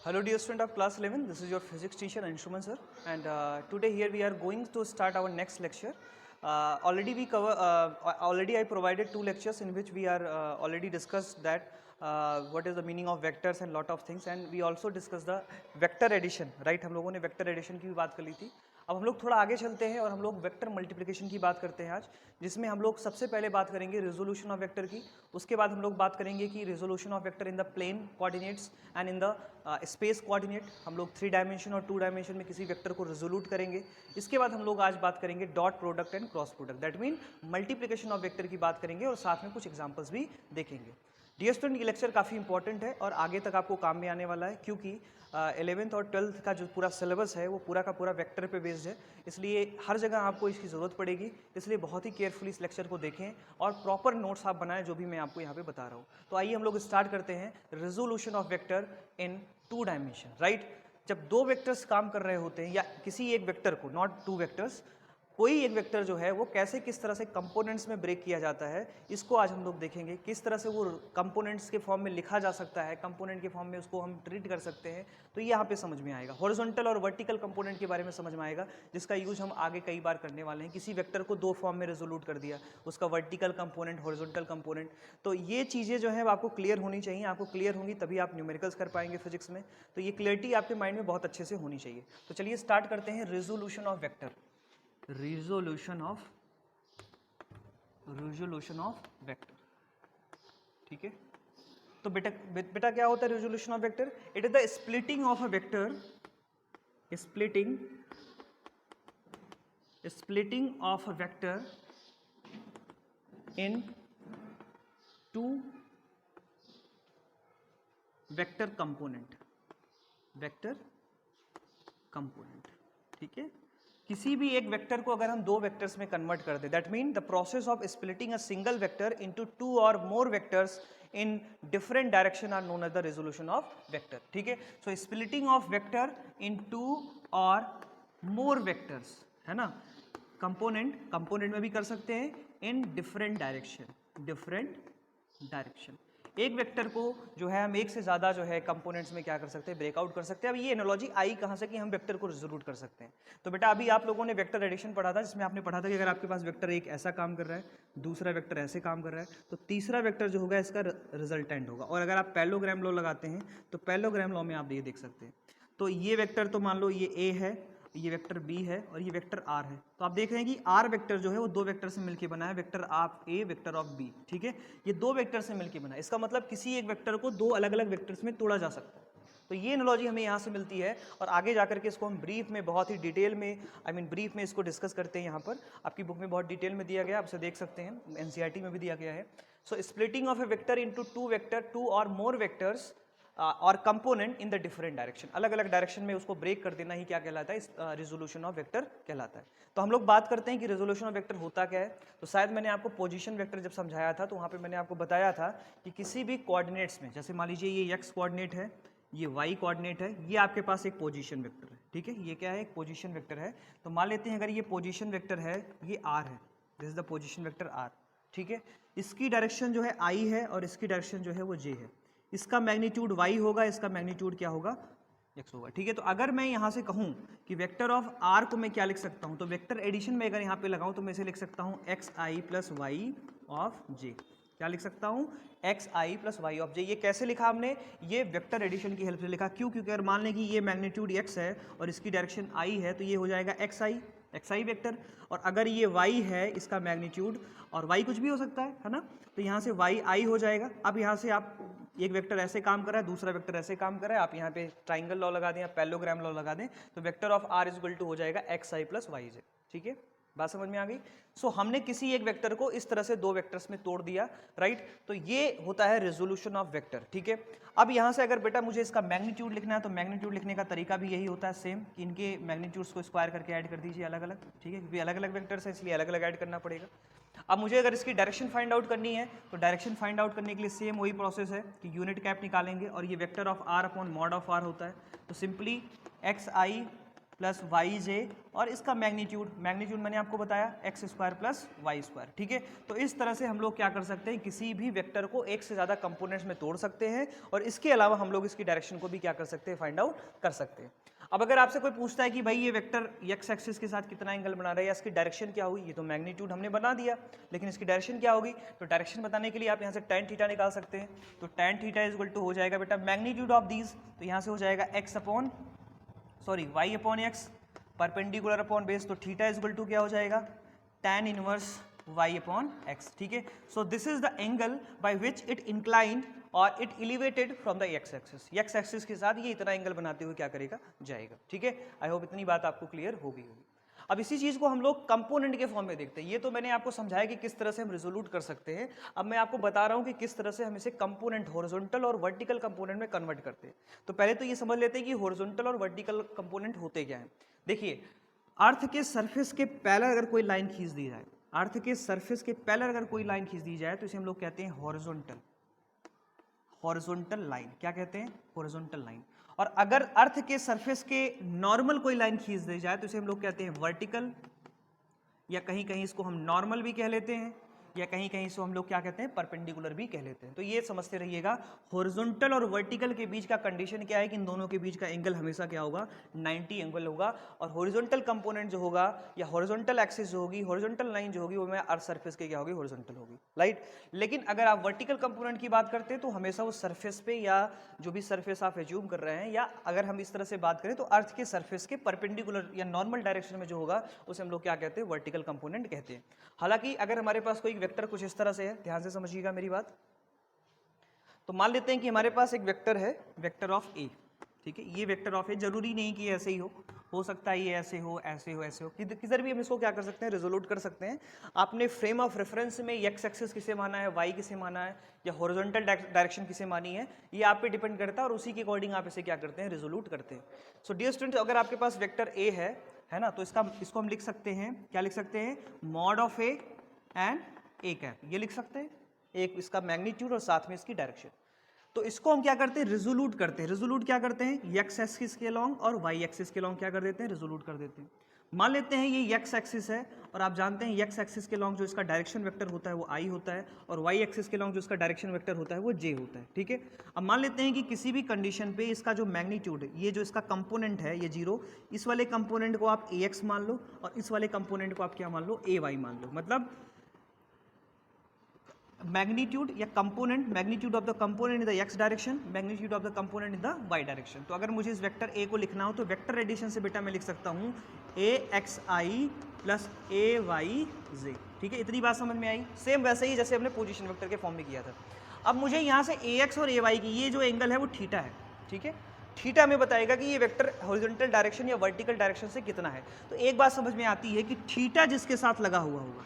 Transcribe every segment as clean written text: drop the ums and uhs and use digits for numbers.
Hello dear student of class 11, this is your physics teacher Anshuman sir, and today here we are going to start our next lecture. Already I provided two lectures in which we are already discussed that what is the meaning of vectors and lot of things, and we also discussed the vector addition, right? हम लोगों ने vector addition की भी बात कर ली थी. अब हम लोग थोड़ा आगे चलते हैं और हम लोग वेक्टर मल्टीप्लिकेशन की बात करते हैं आज, जिसमें हम लोग सबसे पहले बात करेंगे रेजोल्यूशन ऑफ वेक्टर की. उसके बाद हम लोग बात करेंगे कि resolution of vector in the plane coordinates and in the space coordinate. हम लोग 3 डायमेंशन और 2 डायमेंशन में किसी वेक्टर को रेजोल्यूट करेंगे. इसके बाद हम लोग आज बात करेंगे dot product and cross product, that mean multiplication of vector की बात करेंगे और साथ में कुछ एग्जाम्पल्स भी देखेंगे. डियर स्टूडेंट, ये लेक्चर काफ़ी इंपॉर्टेंट है और आगे तक आपको काम में आने वाला है, क्योंकि 11th और 12th का जो पूरा सिलेबस है वो पूरा का पूरा वेक्टर पे बेस्ड है. इसलिए हर जगह आपको इसकी ज़रूरत पड़ेगी, इसलिए बहुत ही केयरफुली इस लेक्चर को देखें और प्रॉपर नोट्स आप बनाएं जो भी मैं आपको यहाँ पे बता रहा हूँ. तो आइए हम लोग स्टार्ट करते हैं resolution of vector in 2 dimension. Right, जब 2 वेक्टर्स काम कर रहे होते हैं या किसी एक वेक्टर को, नॉट 2 वेक्टर्स, कोई एक वेक्टर जो है वो कैसे किस तरह से कंपोनेंट्स में ब्रेक किया जाता है, इसको आज हम लोग देखेंगे. किस तरह से वो कंपोनेंट्स के फॉर्म में लिखा जा सकता है, कंपोनेंट के फॉर्म में उसको हम ट्रीट कर सकते हैं. तो ये यहाँ पे समझ में आएगा. हॉरिजॉन्टल और वर्टिकल कंपोनेंट के बारे में समझ में आएगा, जिसका यूज हम आगे कई बार करने वाले हैं. किसी वेक्टर को 2 फॉर्म में रेजोल्यूट कर दिया, उसका वर्टिकल कंपोनेंट, हॉरिजॉन्टल कंपोनेंट. तो ये चीज़ें जो है आपको क्लियर होनी चाहिए. आपको क्लियर होंगी तभी आप न्यूमेरिकल्स कर पाएंगे फिजिक्स में. तो ये क्लियरिटी आपके माइंड में बहुत अच्छे से होनी चाहिए. तो चलिए स्टार्ट करते हैं resolution of vector. Resolution of vector. ठीक है, तो बेटा क्या होता है resolution of vector? It is the splitting of a vector, splitting of a vector in 2 vector component. ठीक है, किसी भी एक वेक्टर को अगर हम 2 वेक्टर्स में कन्वर्ट कर दे, that mean the process of splitting a single vector into 2 or more vectors in different direction are known as the resolution of vector. ठीक है, so splitting of vector in 2 or more vectors, है ना. Component में भी कर सकते हैं इन different direction. एक वेक्टर को जो है हम एक से ज़्यादा जो है कंपोनेंट्स में क्या कर सकते हैं, ब्रेकआउट कर सकते हैं. अब ये एनालॉजी आई कहाँ से कि हम वेक्टर को रेजोल्यूट कर सकते हैं. तो बेटा अभी आप लोगों ने वेक्टर एडिशन पढ़ा था, जिसमें आपने पढ़ा था कि अगर आपके पास वेक्टर एक ऐसा काम कर रहा है, दूसरा वेक्टर ऐसे काम कर रहा है, तो तीसरा वेक्टर जो होगा इसका रिजल्टेंट होगा. और अगर आप पैरेललोग्राम लॉ लगाते हैं तो पैरेललोग्राम लॉ में आप ये देख सकते हैं. तो ये वेक्टर तो मान लो ये ए है, ये वेक्टर बी है और ये वेक्टर आर है. तो आप देख रहे हैं कि आर वेक्टर जो है वो 2 वेक्टर से मिलकर बना है, vector of A, vector of B. ठीक है, ये 2 वेक्टर से मिलकर बना है. इसका मतलब किसी एक वेक्टर को 2 अलग अलग वेक्टर्स में तोड़ा जा सकता है. तो ये एनालॉजी हमें यहाँ से मिलती है और आगे जाकर के इसको हम ब्रीफ में बहुत ही डिटेल में, ब्रीफ में इसको डिस्कस करते हैं. यहाँ पर आपकी बुक में बहुत डिटेल में दिया गया, आप उसे देख सकते हैं, एनसीईआरटी में भी दिया गया है. So splitting of A vector into 2 or more vectors और component in the different direction, अलग अलग डायरेक्शन में उसको ब्रेक कर देना ही क्या कहलाता है, रेजोल्यूशन ऑफ वेक्टर कहलाता है. तो हम लोग बात करते हैं कि रेजोल्यूशन ऑफ वेक्टर होता क्या है. तो शायद मैंने आपको पोजीशन वेक्टर जब समझाया था तो वहाँ पे मैंने आपको बताया था कि किसी भी कोऑर्डिनेट्स में, जैसे मान लीजिए ये एक्स कोऑर्डिनेट है, ये वाई कोऑर्डिनेट है, ये आपके पास एक पोजीशन वेक्टर है. ठीक है, ये क्या है, एक पोजीशन वेक्टर है. तो मान लेते हैं अगर ये पोजीशन वेक्टर है, ये आर है, this is the position vector R. ठीक है, इसकी डायरेक्शन जो है आई है और इसकी डायरेक्शन जो है वो जे है. इसका मैग्नीट्यूड y होगा, इसका मैग्नीट्यूड क्या होगा, x होगा. ठीक है, तो अगर मैं यहाँ से कहूँ कि वेक्टर ऑफ r को मैं क्या लिख सकता हूँ, तो वेक्टर एडिशन में अगर यहाँ पे लगाऊँ तो मैं इसे लिख सकता हूँ xi plus Y of j. क्या लिख सकता हूँ, xi plus Y of j. ये कैसे लिखा हमने, ये वेक्टर एडिशन की हेल्प से लिखा. क्यों, क्योंकि अगर मान लें कि ये मैग्नीट्यूड x है और इसकी डायरेक्शन i है, तो ये हो जाएगा xi वेक्टर. और अगर ये y है, इसका मैग्नीट्यूड, और y कुछ भी हो सकता है ना, तो यहाँ से yi हो जाएगा. अब यहाँ से आप एक वेक्टर ऐसे काम कर रहा है, दूसरा वेक्टर ऐसे काम कर रहा है, आप यहाँ पे ट्राइंगल लॉ लगा दें या पैरेललोग्राम लॉ लगा दें, तो vector of r is equal to हो जाएगा xi प्लस yj. ठीक है, बात समझ में आ गई. सो हमने किसी एक वेक्टर को इस तरह से 2 वेक्टर्स में तोड़ दिया. राइट, तो ये होता है रेजोल्यूशन ऑफ वेक्टर. ठीक है, अब यहाँ से अगर बेटा मुझे इसका मैग्नीट्यूड लिखना है तो मैग्नीट्यूड लिखने का तरीका भी यही होता है सेम, कि इनके मैग्नीट्यूड्स को स्क्वायर करके ऐड कर दीजिए अलग अलग. ठीक है, क्योंकि अलग अलग वेक्टर्स है इसलिए अलग अलग ऐड करना पड़ेगा. अब मुझे अगर इसकी डायरेक्शन फाइंड आउट करनी है तो डायरेक्शन फाइंड आउट करने के लिए सेम वही प्रोसेस है कि यूनिट कैप निकालेंगे और ये vector of r upon mod of r होता है. तो simply xi plus Y J और इसका मैग्नीट्यूड मैंने आपको बताया X square plus Y square. ठीक है, तो इस तरह से हम लोग क्या कर सकते हैं, किसी भी वेक्टर को एक से ज़्यादा कंपोनेंट्स में तोड़ सकते हैं और इसके अलावा हम लोग इसकी डायरेक्शन को भी क्या कर सकते हैं, फाइंड आउट कर सकते हैं। अब अगर आपसे कोई पूछता है कि भाई ये वेक्टर एक्स एक्सिस के साथ कितना एंगल बना रहा है या इसकी डायरेक्शन क्या होगी, ये तो मैग्नीट्यूड हमने बना दिया, लेकिन इसकी डायरेक्शन क्या होगी, तो डायरेक्शन बताने के लिए आप यहाँ से tan थीटा निकाल सकते हैं। तो tan theta is equal to हो जाएगा बेटा मैग्नीट्यूड ऑफ दीज, तो यहाँ से हो जाएगा y upon x perpendicular upon base, तो थीटा इज इक्वल टू क्या हो जाएगा, tan inverse y upon x। ठीक है, so this is the angle by which it inclined or it elevated from the x axis. x axis के साथ ये इतना एंगल बनाते हुए क्या करेगा, जाएगा। ठीक है, आई होप इतनी बात आपको क्लियर हो गई होगी। अब इसी चीज को हम लोग कंपोनेंट के फॉर्म में देखते हैं। ये तो मैंने आपको समझाया कि किस तरह से हम रिजोल्यूट कर सकते हैं। अब मैं आपको बता रहा हूं कि किस तरह से हम इसे कंपोनेंट हॉरिजॉन्टल और वर्टिकल कंपोनेंट में कन्वर्ट करते हैं। तो पहले तो ये समझ लेते हैं कि हॉरिजॉन्टल और वर्टिकल कंपोनेंट होते क्या है। देखिए, अर्थ के सरफेस के पैरेलल अगर कोई लाइन खींच दी जाए, अर्थ के सरफेस के पैरेलल अगर कोई लाइन खींच दी जाए तो इसे हम लोग कहते हैं हॉरिजॉन्टल लाइन। क्या कहते हैं, हॉरिजॉन्टल लाइन। और अगर अर्थ के सरफेस के नॉर्मल कोई लाइन खींच दी जाए तो इसे हम लोग कहते हैं वर्टिकल, या कहीं कहीं इसको हम नॉर्मल भी कह लेते हैं, या कहीं कहीं इसको हम लोग क्या कहते हैं, परपेंडिकुलर भी कह लेते हैं। तो ये समझते रहिएगा, हॉरिजॉन्टल और वर्टिकल के बीच का कंडीशन क्या है कि इन दोनों के बीच का एंगल हमेशा क्या होगा, 90 एंगल होगा। और हॉरिजॉन्टल कंपोनेंट जो होगा या हॉरिजॉन्टल एक्सिस जो होगी, हॉरिजॉन्टल लाइन जो होगी, वो में अर्थ सरफेस के क्या होगी, हॉरिजॉन्टल होगी, राइट। लेकिन अगर आप वर्टिकल कंपोनेंट की बात करते हैं तो हमेशा वो सरफेस पे, या जो भी सरफेस आप एज्यूम कर रहे हैं, या अगर हम इस तरह से बात करें तो अर्थ के सरफेस के परपेंडिकुलर या नॉर्मल डायरेक्शन में जो होगा उसे हम लोग क्या कहते हैं, वर्टिकल कंपोनेंट कहते हैं। हालांकि अगर हमारे पास कोई वेक्टर कुछ इस तरह से है, ध्यान से समझिएगा मेरी बात। तो मान लेते हैं कि हमारे पास एक वेक्टर है, वेक्टर ऑफ ए। ठीक है, ये वेक्टर ऑफ ए, जरूरी नहीं कि ऐसे ही हो सकता है ये ऐसे हो, ऐसे हो, ऐसे हो, किधर भी हम इसको क्या कर सकते हैं, रिजोल्यूट कर सकते हैं। आपने फ्रेम ऑफ रेफरेंस में एक्स एक्सिस किसे माना है, वाई किसे माना है, या हॉरिजॉन्टल डायरेक्शन किसे मानी है, ये आप पे डिपेंड करता है और उसी के अकॉर्डिंग आप इसे क्या करते हैं, रिजोल्यूट करते हैं। सो डियर स्टूडेंट, अगर आपके पास वेक्टर ए है ना, तो इसको हम लिख सकते हैं, क्या लिख सकते हैं, mod of A and A cap, ये लिख सकते हैं, एक इसका मैग्नीट्यूड और साथ में इसकी डायरेक्शन। तो इसको हम क्या करते हैं, रिजोल्यूट करते हैं। रिजोल्यूट क्या करते हैं, एक्स एक्सिस के लॉन्ग और वाई एक्सिस के लॉन्ग क्या कर देते हैं, रिजोल्यूट कर देते हैं। मान लेते हैं ये एक्स एक्सिस है और आप जानते हैं एक्स एक्सिस के लॉन्ग जो इसका डायरेक्शन वेक्टर होता है वो आई होता है, और वाई एक्सिस के लॉन्ग जो इसका डायरेक्शन वेक्टर होता है वो जे होता है। ठीक है, अब मान लेते हैं कि किसी भी कंडीशन पे इसका जो मैग्नीट्यूड है, ये जो इसका कंपोनेंट है ये 0, इस वाले कंपोनेंट को आप ए एक्स मान लो और इस वाले कंपोनेंट को आप क्या मान लो, ए वाई मान लो। मतलब मैग्नीट्यूड या component, magnitude of the component in the X direction, magnitude of the component in the Y direction. तो अगर मुझे इस वेक्टर ए को लिखना हो तो वेक्टर एडिशन से बेटा मैं लिख सकता हूँ ए x I plus A y जे। ठीक है, इतनी बात समझ में आई। सेम वैसे ही जैसे हमने पोजीशन वेक्टर के फॉर्म में किया था। अब मुझे यहाँ से ए एक्स और ए वाई की ये जो एंगल है वो थीटा है। ठीक है, थीटा हमें बताएगा कि ये वेक्टर हॉरिजॉन्टल डायरेक्शन या वर्टिकल डायरेक्शन से कितना है। तो एक बात समझ में आती है कि थीटा जिसके साथ लगा हुआ होगा,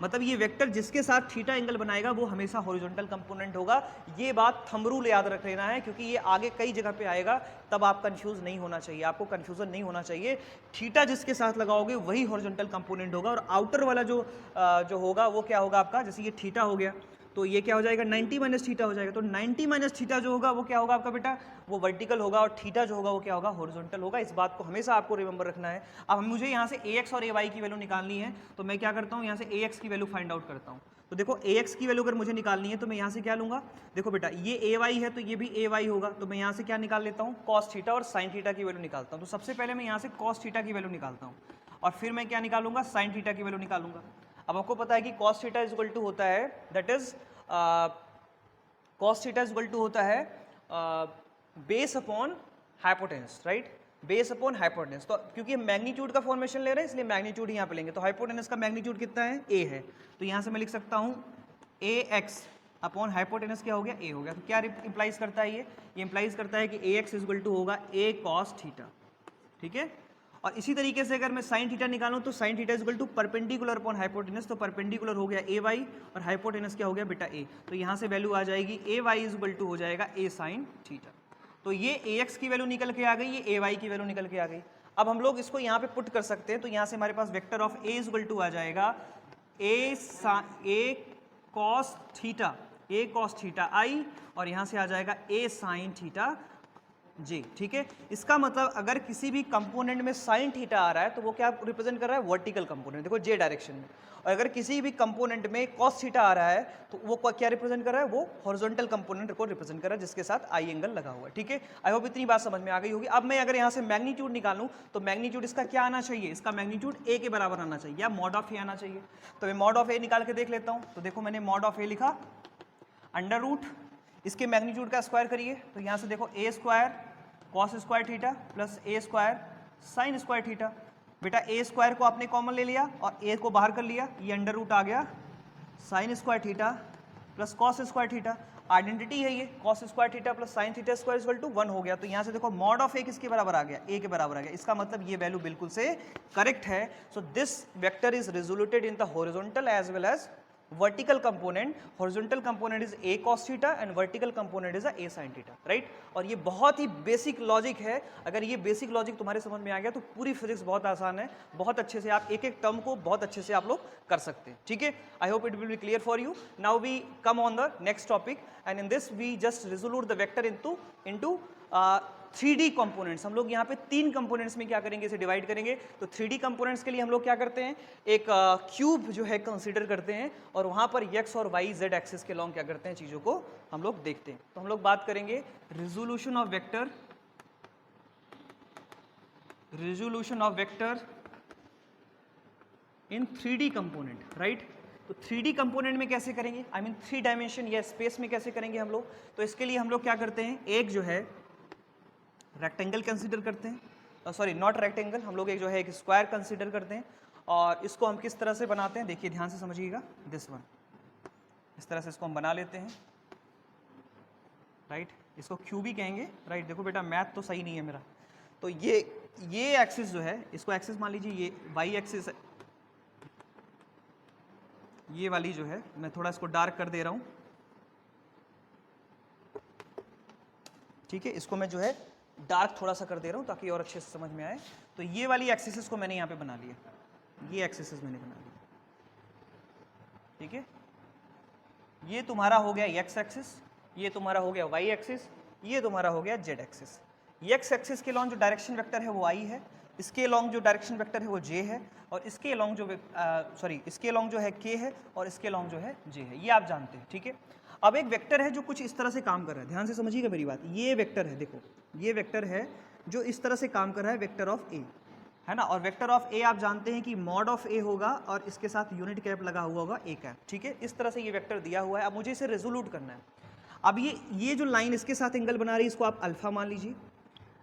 मतलब ये वेक्टर जिसके साथ थीटा एंगल बनाएगा वो हमेशा हॉरिजॉन्टल कंपोनेंट होगा। ये बात थंब रूल याद रख लेना है, क्योंकि ये आगे कई जगह पे आएगा, तब आप कंफ्यूज नहीं होना चाहिए, आपको कंफ्यूजन नहीं होना चाहिए। थीटा जिसके साथ लगाओगे वही हॉरिजॉन्टल कंपोनेंट होगा, और आउटर वाला जो होगा वो क्या होगा आपका, जैसे ये थीटा हो गया तो ये क्या हो जाएगा, 90 माइनस थीटा हो जाएगा। तो 90 माइनस थीटा जो होगा वो क्या होगा आपका बेटा, वो वर्टिकल होगा, और थीटा जो होगा वो क्या होगा, हॉरिजॉन्टल होगा। इस बात को हमेशा आपको रिमेंबर रखना है। अब मुझे यहाँ से ए एक्स और ए वाई की वैल्यू निकालनी है, तो मैं क्या करता हूँ, यहाँ से ए एक्स की वैल्यू फाइंड आउट करता हूँ। तो देखो ए एक्स की वैल्यू अगर मुझे निकालनी है तो मैं यहाँ से क्या लूँगा, देखो बेटा ये ए वाई है तो ये भी ए वाई होगा, तो मैं यहाँ से क्या निकाल लेता हूँ, कॉस थीटा और साइन थीटा की वैल्यू निकालता हूँ। तो सबसे पहले मैं यहाँ से कॉस थीटा की वैल्यू निकालता हूँ और फिर मैं क्या निकालूंगा, साइन थीटा की वैल्यू निकालूंगा। अब आपको पता है कि cos theta is equal to होता है, that is cos theta is equal to होता है base upon hypotenuse, right, base upon hypotenuse. तो क्योंकि हम मैग्नीट्यूड का फॉर्मेशन ले रहे हैं इसलिए मैग्नीट्यूड यहाँ पे लेंगे। तो हाइपोटेनस का मैग्नीट्यूड कितना है, ए है, तो यहाँ से मैं लिख सकता हूँ ए एक्स अपॉन हाइपोटेनस क्या हो गया, ए हो गया। तो क्या इंप्लाइज करता है ये इंप्लाइज करता है कि ए एक्स इज इक्वल टू होगा ए कॉस थीटा। ठीक है, और इसी तरीके से अगर मैं साइन थीटा निकालूं तो sine theta is equal to perpendicular upon hypotenuse, तो परपेंडिकुलर हो गया ए वाई और हाइपोटेनस क्या हो गया बेटा ए। तो यहाँ से वैल्यू आ जाएगी ए वाई इज इक्वल टू हो जाएगा ए साइन थीटा। तो ये ए एक्स की वैल्यू निकल के आ गई, ये ए वाई की वैल्यू निकल के आ गई। अब हम लोग इसको यहाँ पे पुट कर सकते हैं, तो यहाँ से हमारे पास vector of a is equal to आ जाएगा ए कॉस थीटा आई, और यहाँ से आ जाएगा ए साइन थीटा जी, ठीक है। इसका मतलब अगर किसी भी कंपोनेंट में साइन थीटा आ रहा है तो वो क्या रिप्रेजेंट कर रहा है, वर्टिकल कंपोनेंट, देखो जे डायरेक्शन में। और अगर किसी भी कंपोनेंट में कॉस थीटा आ रहा है तो वो क्या रिप्रेजेंट कर रहा है, वो हॉरिजॉन्टल कंपोनेंट को रिप्रेजेंट कर रहा है जिसके साथ आई एंगल लगा हुआ है, ठीक है। आई होप इतनी बात समझ में आ गई होगी। अब मैं अगर यहाँ से मैग्नीट्यूड निकालूं तो मैग्नीट्यूड इसका क्या आना चाहिए, इसका मैग्नीट्यूड ए के बराबर आना चाहिए या मॉड ऑफ ए आना चाहिए। तो मैं मॉड ऑफ ए निकाल के देख लेता हूँ। तो देखो मैंने मॉड ऑफ ए लिखा, अंडर रूट इसके मैग्नीट्यूड का स्क्वायर करिए तो यहाँ से देखो a square cos square theta plus a square sine square theta. बेटा ए स्क्वायर को आपने कॉमन ले लिया और ए को बाहर कर लिया, ये अंडर रूट आ गया sine square theta plus cos square theta. Identity है ये, cos square theta plus sine theta square equal to 1 हो गया। तो यहाँ से देखो मॉड ऑफ ए किसके बराबर आ गया, ए के बराबर आ गया। इसका मतलब ये वैल्यू बिल्कुल से करेक्ट है। So this vector is resoluted in the horizontal as well as vertical component. Horizontal component is a cos theta and vertical component is a sin theta, right? और ये बहुत ही बेसिक लॉजिक है। अगर ये basic logic तुम्हारे समझ में आ गया तो पूरी फिजिक्स बहुत आसान है, बहुत अच्छे से आप एक एक टर्म को बहुत अच्छे से आप लोग कर सकते हैं, ठीक है। I hope it will be clear for you. Now we come on the next topic and in this we just resolute the vector into 3D components. हम लोग यहाँ पे 3 कंपोनेंट्स में क्या करेंगे, इसे डिवाइड करेंगे। तो 3D कंपोनेंट्स के लिए हम लोग क्या करते हैं, एक क्यूब जो है कंसीडर करते हैं और वहाँ पर x और y z एक्सिस के लॉन्ग क्या करते हैं, चीज़ों को हम लोग देखते हैं। तो हम लोग बात करेंगे resolution of vector, resolution of vector in 3D component, right. तो 3D कंपोनेंट में कैसे करेंगे, आई मीन 3 डायमेंशन या स्पेस में कैसे करेंगे हम लोग। तो इसके लिए हम लोग क्या करते हैं, एक जो है रेक्टेंगल कंसीडर करते हैं, सॉरी नॉट रेक्टेंगल, हम लोग एक जो है एक स्क्वायर कंसीडर करते हैं। और इसको हम किस तरह से बनाते हैं, देखिए ध्यान से समझिएगा, दिस वन, इस तरह से इसको हम बना लेते हैं, राइट। इसको क्यूब ही कहेंगे, राइट। देखो बेटा मैथ तो सही नहीं है मेरा। तो ये एक्सिस जो है, इसको एक्सिस मान लीजिए, ये वाई एक्सिस है, ये वाली जो है, मैं थोड़ा इसको डार्क कर दे रहा हूँ, ठीक है। इसको मैं जो है डार्क थोड़ा सा कर दे रहा हूँ ताकि और अच्छे से समझ में आए। तो ये वाली एक्सिस को मैंने यहाँ पे बना लिया, ये एक्सिस मैंने बना लिया, ठीक है। ये तुम्हारा हो गया एक्स एक्सिस, ये तुम्हारा हो गया वाई एक्सिस, ये तुम्हारा हो गया जेड एक्सिस। एक्स एक्सिस के लॉन्ग जो डायरेक्शन वेक्टर है वो आई है, इसके लॉन्ग जो डायरेक्शन वेक्टर है वो जे है, और इसके लॉन्ग जो इसके लॉन्ग जो है के है, और इसके लॉन्ग जो है जे है, ये आप जानते हैं, ठीक है। अब एक वेक्टर है जो कुछ इस तरह से काम कर रहा है, ध्यान से समझिएगा मेरी बात। ये वेक्टर है, देखो ये वेक्टर है जो इस तरह से काम कर रहा है, वेक्टर ऑफ ए है ना। और वेक्टर ऑफ ए आप जानते हैं कि मॉड ऑफ ए होगा और इसके साथ यूनिट कैप लगा हुआ होगा ए कैप, ठीक है। इस तरह से ये वेक्टर दिया हुआ है। अब मुझे इसे रेजोल्यूट करना है। अब ये जो लाइन इसके साथ एंगल बना रही है इसको आप अल्फा मान लीजिए,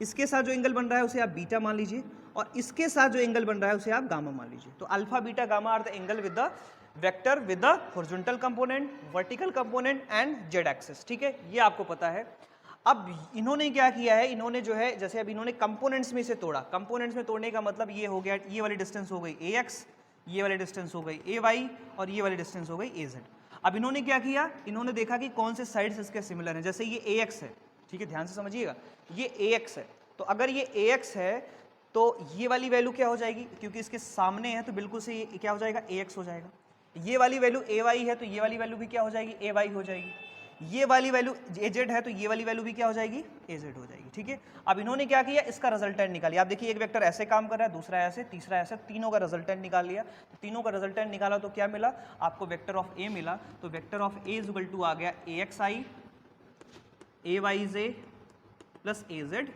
इसके साथ जो एंगल बन रहा है उसे आप बीटा मान लीजिए, और इसके साथ जो एंगल बन रहा है उसे आप गामा मान लीजिए। तो alpha beta gamma are the angle with the vector with the horizontal component, vertical component and Z axis, ठीक है। ये आपको पता है। अब इन्होंने क्या किया है, इन्होंने जो है जैसे अब इन्होंने कंपोनेंट्स में इसे तोड़ा। कंपोनेंट्स में तोड़ने का मतलब ये हो गया, ये वाली डिस्टेंस हो गई ए एक्स, ये वाली डिस्टेंस हो गई ए वाई, और ये वाली डिस्टेंस हो गई ए जेड। अब इन्होंने क्या किया, इन्होंने देखा कि कौन से साइड्स इसके सिमिलर हैं। जैसे ये ए एक्स है, ठीक है, ध्यान से समझिएगा, ये ए एक्स है। तो अगर ये ए एक्स है तो ये वाली वैल्यू क्या हो जाएगी, क्योंकि इसके सामने है तो बिल्कुल से ये क्या हो जाएगा, ए एक्स हो जाएगा। ये वाली वैल्यू ए वाई है तो ये वाली वैल्यू भी क्या हो जाएगी, ए वाई हो जाएगी। ये वाली वैल्यू ए जेड है तो ये वाली वैल्यू भी क्या हो जाएगी, ए जेड हो जाएगी, ठीक है। अब इन्होंने क्या किया, इसका रिजल्टेंट निकालिए। आप देखिए एक वेक्टर ऐसे काम कर रहा है, दूसरा ऐसे, तीसरा ऐसे, तीनों का रिजल्टेंट निकाल लिया। तो तीनों का रिजल्टेंट निकाला तो क्या मिला आपको, वेक्टर ऑफ ए मिला। तो vector of a is equal to आ गया a x i a y j plus A z.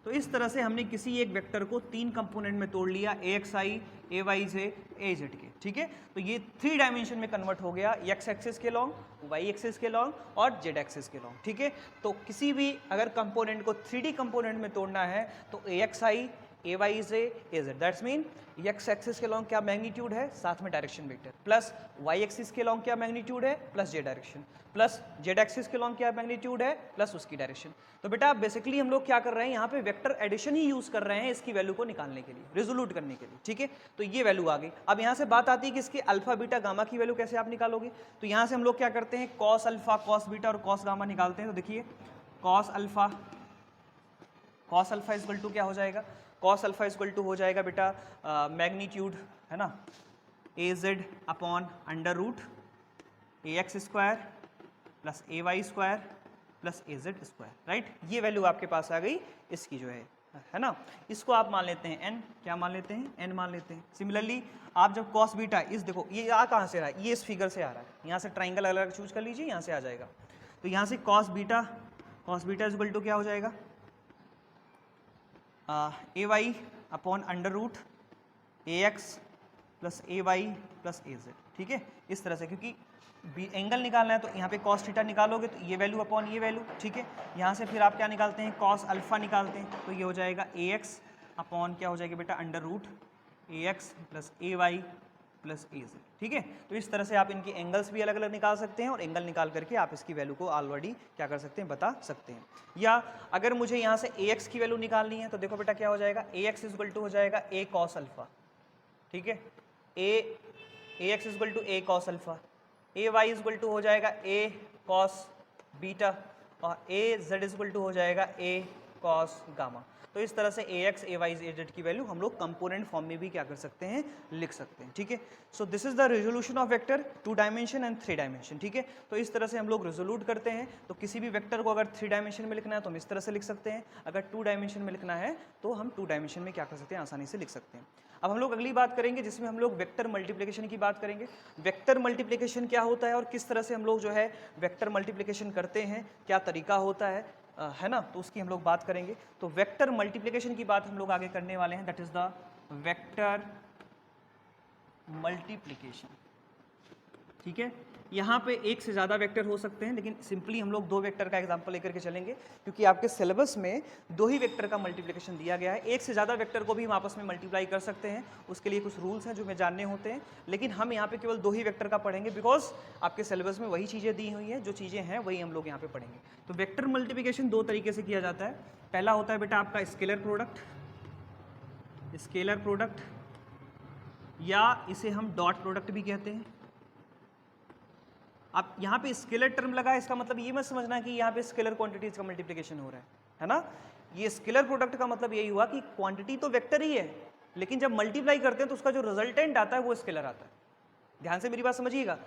तो इस तरह से हमने किसी एक वेक्टर को 3 कंपोनेंट में तोड़ लिया, ए x i a y j a Z के, ठीक है। तो ये 3 डायमेंशन में कन्वर्ट हो गया, एक्स एक्सिस के लॉन्ग, वाई एक्सिस के लॉन्ग और जेड एक्सिस के लॉन्ग, ठीक है। तो किसी भी अगर कंपोनेंट को 3D कंपोनेंट में तोड़ना है तो a x i a y j a z, that's mean x axis के लॉन्ग क्या मैग्नीट्यूड है, साथ में direction vector, plus y axis के लॉन्ग क्या मैग्नीट्यूड है, plus j direction, plus z axis के लॉन्ग क्या मैग्नीट्यूड है, प्लस उसकी डायरेक्शन। तो बेटा बेसिकली हम लोग क्या कर रहे हैं, यहाँ पे वेक्टर एडिशन ही यूज कर रहे हैं इसकी वैल्यू को निकालने के लिए, रिजोल्यूट करने के लिए, ठीक है। तो ये वैल्यू आ गई। अब यहाँ से बात आती है कि इसकी अल्फा बीटा गामा की वैल्यू कैसे आप निकालोगे। तो यहाँ से हम लोग क्या करते हैं, कॉस अल्फा कॉस बीटा और कॉस गामा निकालते हैं। तो देखिए cos alpha is equal to क्या हो जाएगा, cos alpha is equal to हो जाएगा बेटा मैग्नीट्यूड है ना, A Z upon under root A X square plus A Y square plus A Z square, right. ये वैल्यू आपके पास आ गई इसकी जो है ना। इसको आप मान लेते हैं n, क्या मान लेते हैं, n मान लेते हैं। सिमिलरली आप जब cos बीटा, इस देखो ये आ कहाँ से रहा है, ये इस फिगर से आ रहा है, यहाँ से ट्राइंगल अलग अलग चूज कर लीजिए, यहाँ से आ जाएगा। तो यहाँ से cos beta is equal to क्या हो जाएगा, A Y upon under root A X plus A Y plus A Z, ठीक है। इस तरह से, क्योंकि एंगल निकालना है तो यहाँ पे cos थीटा निकालोगे तो ये वैल्यू अपॉन ये वैल्यू, ठीक है। यहाँ से फिर आप क्या निकालते हैं, cos अल्फा निकालते हैं, तो ये हो जाएगा ए एक्स अपॉन क्या हो जाएगा बेटा, under root A X plus A Y plus A Z, ठीक है। तो इस तरह से आप इनके एंगल्स भी अलग अलग निकाल सकते हैं और एंगल निकाल करके आप इसकी वैल्यू को ऑलरेडी क्या कर सकते हैं, बता सकते हैं। या अगर मुझे यहाँ से ए एक्स की वैल्यू निकालनी है तो देखो बेटा क्या हो जाएगा, a x is equal to हो जाएगा ए कॉस अल्फा, ठीक है। A x is equal to a cos alpha, a y is equal to हो जाएगा ए कॉस बीटा और a z is equal to हो जाएगा ए कॉस गामा। तो इस तरह से a x a y a z की वैल्यू हम लोग कंपोनेंट फॉर्म में भी क्या कर सकते हैं, लिख सकते हैं, ठीक है। So this is the resolution of vector 2 dimension and 3 dimension, ठीक है। तो इस तरह से हम लोग रेजोल्यूट करते हैं। तो किसी भी वेक्टर को अगर 3 डायमेंशन में लिखना है तो हम इस तरह से लिख सकते हैं, अगर 2 डायमेंशन में लिखना है तो हम 2 डायमेंशन में क्या कर सकते हैं, आसानी से लिख सकते हैं। अब हम लोग अगली बात करेंगे जिसमें हम लोग वेक्टर मल्टीप्लिकेशन की बात करेंगे। वेक्टर मल्टीप्लिकेशन क्या होता है और किस तरह से हम लोग जो है वेक्टर मल्टीप्लिकेशन करते हैं, क्या तरीका होता है ना, तो उसकी हम लोग बात करेंगे। तो वेक्टर मल्टीप्लिकेशन की बात हम लोग आगे करने वाले हैं, that is the vector multiplication, ठीक है। यहाँ पे एक से ज़्यादा वेक्टर हो सकते हैं, लेकिन सिंपली हम लोग 2 वेक्टर का एग्जांपल लेकर के चलेंगे, क्योंकि आपके सिलेबस में 2 ही वेक्टर का मल्टीप्लिकेशन दिया गया है। एक से ज़्यादा वेक्टर को भी हम आपस में मल्टीप्लाई कर सकते हैं, उसके लिए कुछ रूल्स हैं जो हमें जानने होते हैं, लेकिन हम यहाँ पे केवल 2 ही वेक्टर का पढ़ेंगे, बिकॉज आपके सिलेबस में वही चीज़ें दी हुई हैं, जो चीज़ें हैं वही हम लोग यहाँ पे पढ़ेंगे। तो वेक्टर मल्टीप्लिकेशन 2 तरीके से किया जाता है। पहला होता है बेटा आपका स्केलर प्रोडक्ट, या इसे हम डॉट प्रोडक्ट भी कहते हैं। आप यहाँ पे स्केलर टर्म लगा है, इसका मतलब ये मत समझना कि यहाँ पे स्केलर क्वांटिटीज का मल्टीप्लिकेशन हो रहा है ना। ये स्केलर प्रोडक्ट का मतलब यही हुआ कि क्वांटिटी तो वेक्टर ही है, लेकिन जब मल्टीप्लाई करते हैं तो उसका जो रिजल्टेंट आता है वो स्केलर आता है। ध्यान से मेरी बात समझिएगा,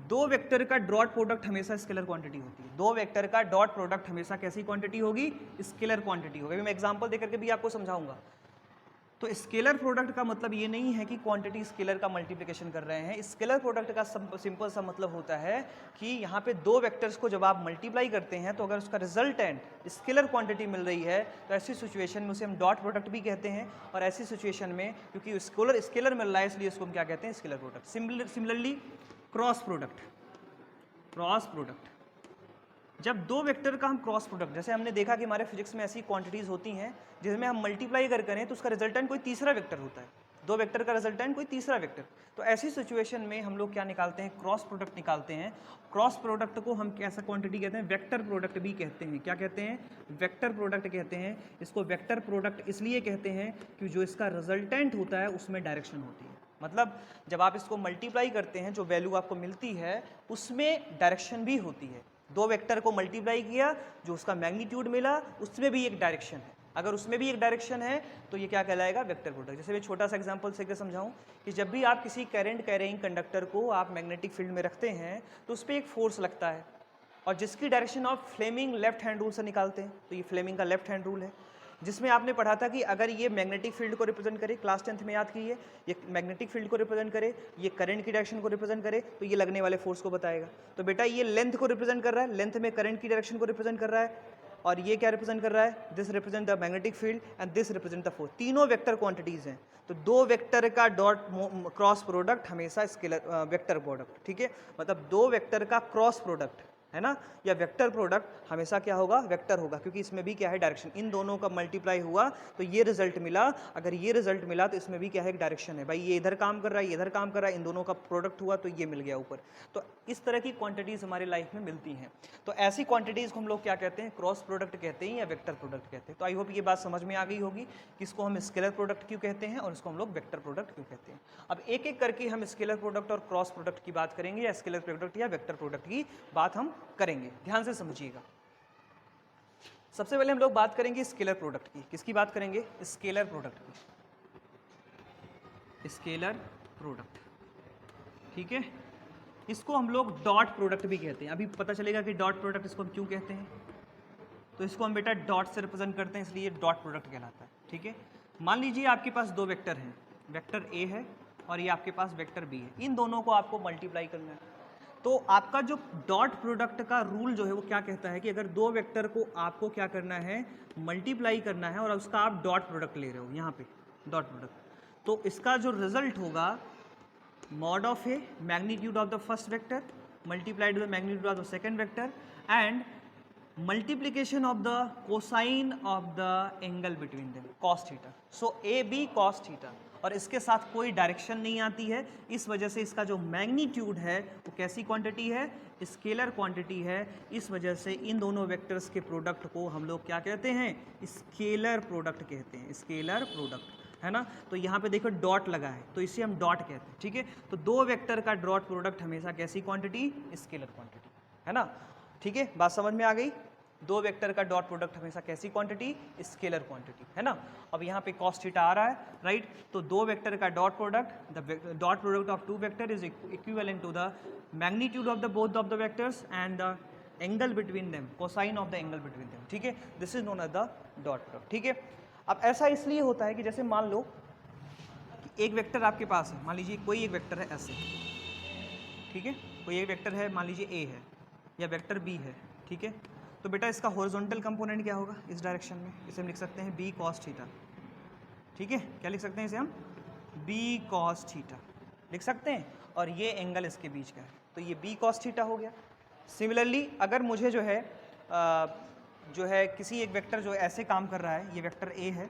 2 वेक्टर का डॉट प्रोडक्ट हमेशा स्केलर क्वांटिटी होती है। 2 वेक्टर का डॉट प्रोडक्ट हमेशा कैसी क्वांटिटी होगी, स्केलर क्वांटिटी होगी। मैं एग्जाम्पल देकर के भी आपको समझाऊंगा। तो स्केलर प्रोडक्ट का मतलब ये नहीं है कि क्वांटिटी स्केलर का मल्टीप्लिकेशन कर रहे हैं। स्केलर प्रोडक्ट का सिंपल सा मतलब होता है कि यहाँ पे 2 वेक्टर्स को जब आप मल्टीप्लाई करते हैं तो अगर उसका रिजल्टेंट स्केलर क्वांटिटी मिल रही है तो ऐसी सिचुएशन में उसे हम डॉट प्रोडक्ट भी कहते हैं, और ऐसी सिचुएशन में क्योंकि स्केलर मिल रहा है इसलिए उसको हम क्या कहते हैं, scalar product. Similarly cross product, जब 2 वेक्टर का हम क्रॉस प्रोडक्ट, जैसे हमने देखा कि हमारे फिजिक्स में ऐसी क्वांटिटीज होती हैं जिसमें हम मल्टीप्लाई करें तो उसका रिजल्टेंट कोई तीसरा वेक्टर होता है। 2 वेक्टर का रिजल्टेंट कोई तीसरा वेक्टर। तो ऐसी सिचुएशन में हम लोग क्या निकालते हैं, क्रॉस प्रोडक्ट निकालते हैं। क्रॉस प्रोडक्ट को हम कैसा क्वांटिटी कहते हैं, वेक्टर प्रोडक्ट भी कहते हैं। क्या कहते हैं, वेक्टर प्रोडक्ट कहते हैं। इसको वेक्टर प्रोडक्ट इसलिए कहते हैं कि जो इसका रिजल्टेंट होता है उसमें डायरेक्शन होती है। मतलब जब आप इसको मल्टीप्लाई करते हैं जो वैल्यू आपको मिलती है उसमें डायरेक्शन भी होती है। 2 वेक्टर को मल्टीप्लाई किया, जो उसका मैग्नीट्यूड मिला उसमें भी एक डायरेक्शन है। अगर उसमें भी एक डायरेक्शन है तो ये क्या कहलाएगा, वेक्टर प्रोडक्ट। जैसे मैं छोटा सा एग्जांपल से समझाऊं कि जब भी आप किसी करंट कैरिंग कंडक्टर को आप मैग्नेटिक फील्ड में रखते हैं तो उस पर एक फोर्स लगता है, और जिसकी डायरेक्शन ऑफ फ्लेमिंग लेफ्ट हैंड रूल से निकालते हैं। तो ये फ्लेमिंग का लेफ्ट हैंड रूल है, जिसमें आपने पढ़ा था कि अगर ये मैग्नेटिक फील्ड को रिप्रेजेंट करे, क्लास 10th में याद कीजिए, ये मैग्नेटिक फील्ड को रिप्रेजेंट करे, ये करंट की डायरेक्शन को रिप्रेजेंट करे, तो ये लगने वाले फोर्स को बताएगा। तो बेटा ये लेंथ को रिप्रेजेंट कर रहा है, लेंथ में करंट की डायरेक्शन को रिप्रेजेंट कर रहा है, और ये क्या रिप्रेजेंट कर रहा है, this represent the magnetic field and this represent the force. तीनों वेक्टर क्वांटिटीज हैं। तो 2 वेक्टर का डॉट क्रॉस प्रोडक्ट हमेशा स्केलर वेक्टर प्रोडक्ट, ठीक है। मतलब 2 वेक्टर का क्रॉस प्रोडक्ट है ना, या वेक्टर प्रोडक्ट हमेशा क्या होगा, वेक्टर होगा, क्योंकि इसमें भी क्या है, डायरेक्शन। इन दोनों का मल्टीप्लाई हुआ तो ये रिजल्ट मिला। अगर ये रिजल्ट मिला तो इसमें भी क्या है, एक डायरेक्शन है। भाई ये इधर काम कर रहा है, ये इधर काम कर रहा है, इन दोनों का प्रोडक्ट हुआ तो ये मिल गया ऊपर। तो इस तरह की क्वांटिटीज़ हमारे लाइफ में मिलती हैं। तो ऐसी क्वांटिटीज़ को हम लोग क्या कहते हैं, क्रॉस प्रोडक्ट कहते हैं या वेक्टर प्रोडक्ट कहते हैं। तो आई होप ये बात समझ में आ गई होगी कि इसको हम स्केलर प्रोडक्ट क्यों कहते हैं और इसको हम लोग वेक्टर प्रोडक्ट क्यों कहते हैं। अब एक एक करके हम स्केलर प्रोडक्ट और क्रॉस प्रोडक्ट की बात करेंगे, या स्केलर प्रोडक्ट या वेक्टर प्रोडक्ट की बात हम करेंगे। ध्यान से समझिएगा। सबसे पहले हम लोग बात करेंगे स्केलर प्रोडक्ट की। किसकी बात करेंगे, स्केलर प्रोडक्ट की। स्केलर प्रोडक्ट, ठीक है। इसको हम लोग डॉट प्रोडक्ट भी कहते हैं। अभी पता चलेगा कि डॉट प्रोडक्ट इसको हम क्यों कहते हैं। तो इसको हम बेटा डॉट से रिप्रेजेंट करते हैं, इसलिए डॉट प्रोडक्ट कहलाता है। ठीक है, मान लीजिए आपके पास दो वेक्टर हैं, वेक्टर ए है और ये आपके पास वेक्टर बी है, इन दोनों को आपको मल्टीप्लाई करना है। तो आपका जो डॉट प्रोडक्ट का रूल जो है वो क्या कहता है कि अगर दो वेक्टर को आपको क्या करना है, मल्टीप्लाई करना है और उसका आप डॉट प्रोडक्ट ले रहे हो यहाँ पे डॉट प्रोडक्ट, तो इसका जो रिजल्ट होगा mod of a magnitude of the first vector multiplied with the magnitude of the second vector and multiplication of the cosine of the angle between them cos theta. So AB cos theta, और इसके साथ कोई direction नहीं आती है, इस वजह से इसका जो मैग्नीट्यूड है वो कैसी क्वांटिटी है, स्केलर क्वांटिटी है। इस वजह से इन दोनों वेक्टर्स के प्रोडक्ट को हम लोग क्या कहते हैं, स्केलर प्रोडक्ट कहते हैं, स्केलर प्रोडक्ट है ना। तो यहाँ पे देखो डॉट लगा है तो इसे हम डॉट कहते हैं। ठीक है, तो दो वेक्टर का डॉट प्रोडक्ट हमेशा कैसी क्वांटिटी, स्केलर क्वांटिटी है ना। ठीक है, बात समझ में आ गई, दो वेक्टर का डॉट प्रोडक्ट हमेशा कैसी क्वांटिटी, स्केलर क्वांटिटी है ना। अब यहाँ पे cos थीटा आ रहा है, राइट, तो दो वेक्टर का dot product, the dot product of two vector is equivalent to the magnitude of the both of the vectors and the angle between them, cosine of the angle between them. ठीक है, this is known as the dot product. ठीक है, अब ऐसा इसलिए होता है कि जैसे मान लो कि एक वेक्टर आपके पास है, मान लीजिए कोई एक वेक्टर है ऐसे, ठीक है, कोई एक वेक्टर है, मान लीजिए ए है या वेक्टर बी है। ठीक है, तो बेटा इसका हॉरिजॉन्टल कंपोनेंट क्या होगा, इस डायरेक्शन में, इसे हम लिख सकते हैं बी कॉस थीटा। ठीक है, क्या लिख सकते हैं इसे हम, बी कॉस थीटा लिख सकते हैं, और ये एंगल इसके बीच का है, तो ये बी कॉस थीटा हो गया। सिमिलरली अगर मुझे जो है किसी एक वेक्टर जो ऐसे काम कर रहा है, ये वेक्टर ए है,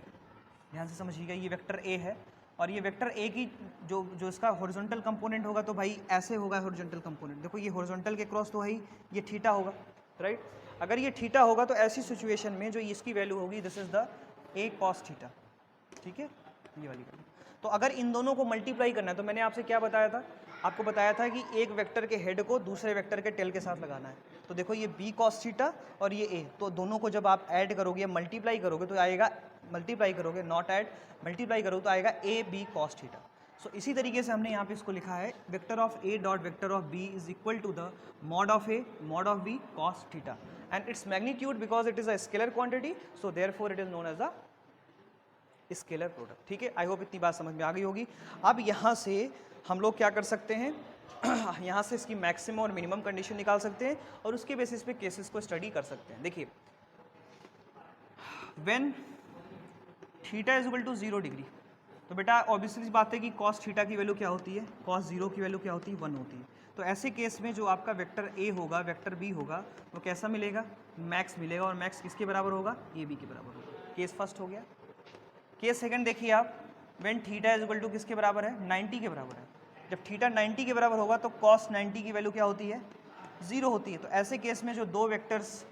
ध्यान से समझिएगा, ये वेक्टर ए है और ये वेक्टर ए की जो इसका हॉरिजॉन्टल कंपोनेंट होगा तो भाई ऐसे होगा हॉरिजॉन्टल कंपोनेंट, देखो ये हॉरिजॉन्टल के क्रॉस तो है ही, ये थीटा होगा, राइट। अगर ये थीटा होगा तो ऐसी सिचुएशन में जो इसकी वैल्यू होगी, this is the A cos theta. ठीक है, ये वाली वैल्यू। तो अगर इन दोनों को मल्टीप्लाई करना है तो मैंने आपसे क्या बताया था, आपको बताया था कि एक वेक्टर के हेड को दूसरे वेक्टर के टेल के साथ लगाना है। तो देखो ये बी कॉस थीटा और ये ए, तो दोनों को जब आप ऐड करोगे, मल्टीप्लाई करोगे तो आएगा, मल्टीप्लाई करोगे नॉट ऐड, मल्टीप्लाई करोगे तो आएगा A B cos theta. So इसी तरीके से हमने यहाँ पे इसको लिखा है, vector of A dot vector of B is equal to the mod of A mod of B cos theta and its magnitude because it is a scalar quantity, so therefore it is known as the scalar product. ठीक है, I hope इतनी बात समझ में आ गई होगी। अब यहाँ से हम लोग क्या कर सकते हैं, यहाँ से इसकी मैक्सिमम और मिनिमम कंडीशन निकाल सकते हैं और उसके बेसिस पे केसेस को स्टडी कर सकते हैं। देखिए, when theta is equal to 0 degree, तो बेटा ऑब्वियसली बात है कि कॉस थीटा की वैल्यू क्या होती है, कॉस 0 की वैल्यू क्या होती है, 1 होती है। तो ऐसे केस में जो आपका वेक्टर ए होगा, वेक्टर बी होगा, वो कैसा मिलेगा, मैक्स मिलेगा, और मैक्स किसके बराबर होगा, ए बी के बराबर होगा। केस फर्स्ट हो गया। केस सेकंड देखिए आप, when theta is equal to किसके बराबर है, 90 के बराबर है। जब थीटा 90 के बराबर होगा तो कॉस 90 की वैल्यू क्या होती है, 0 होती है। तो ऐसे केस में जो दो वेक्टर्स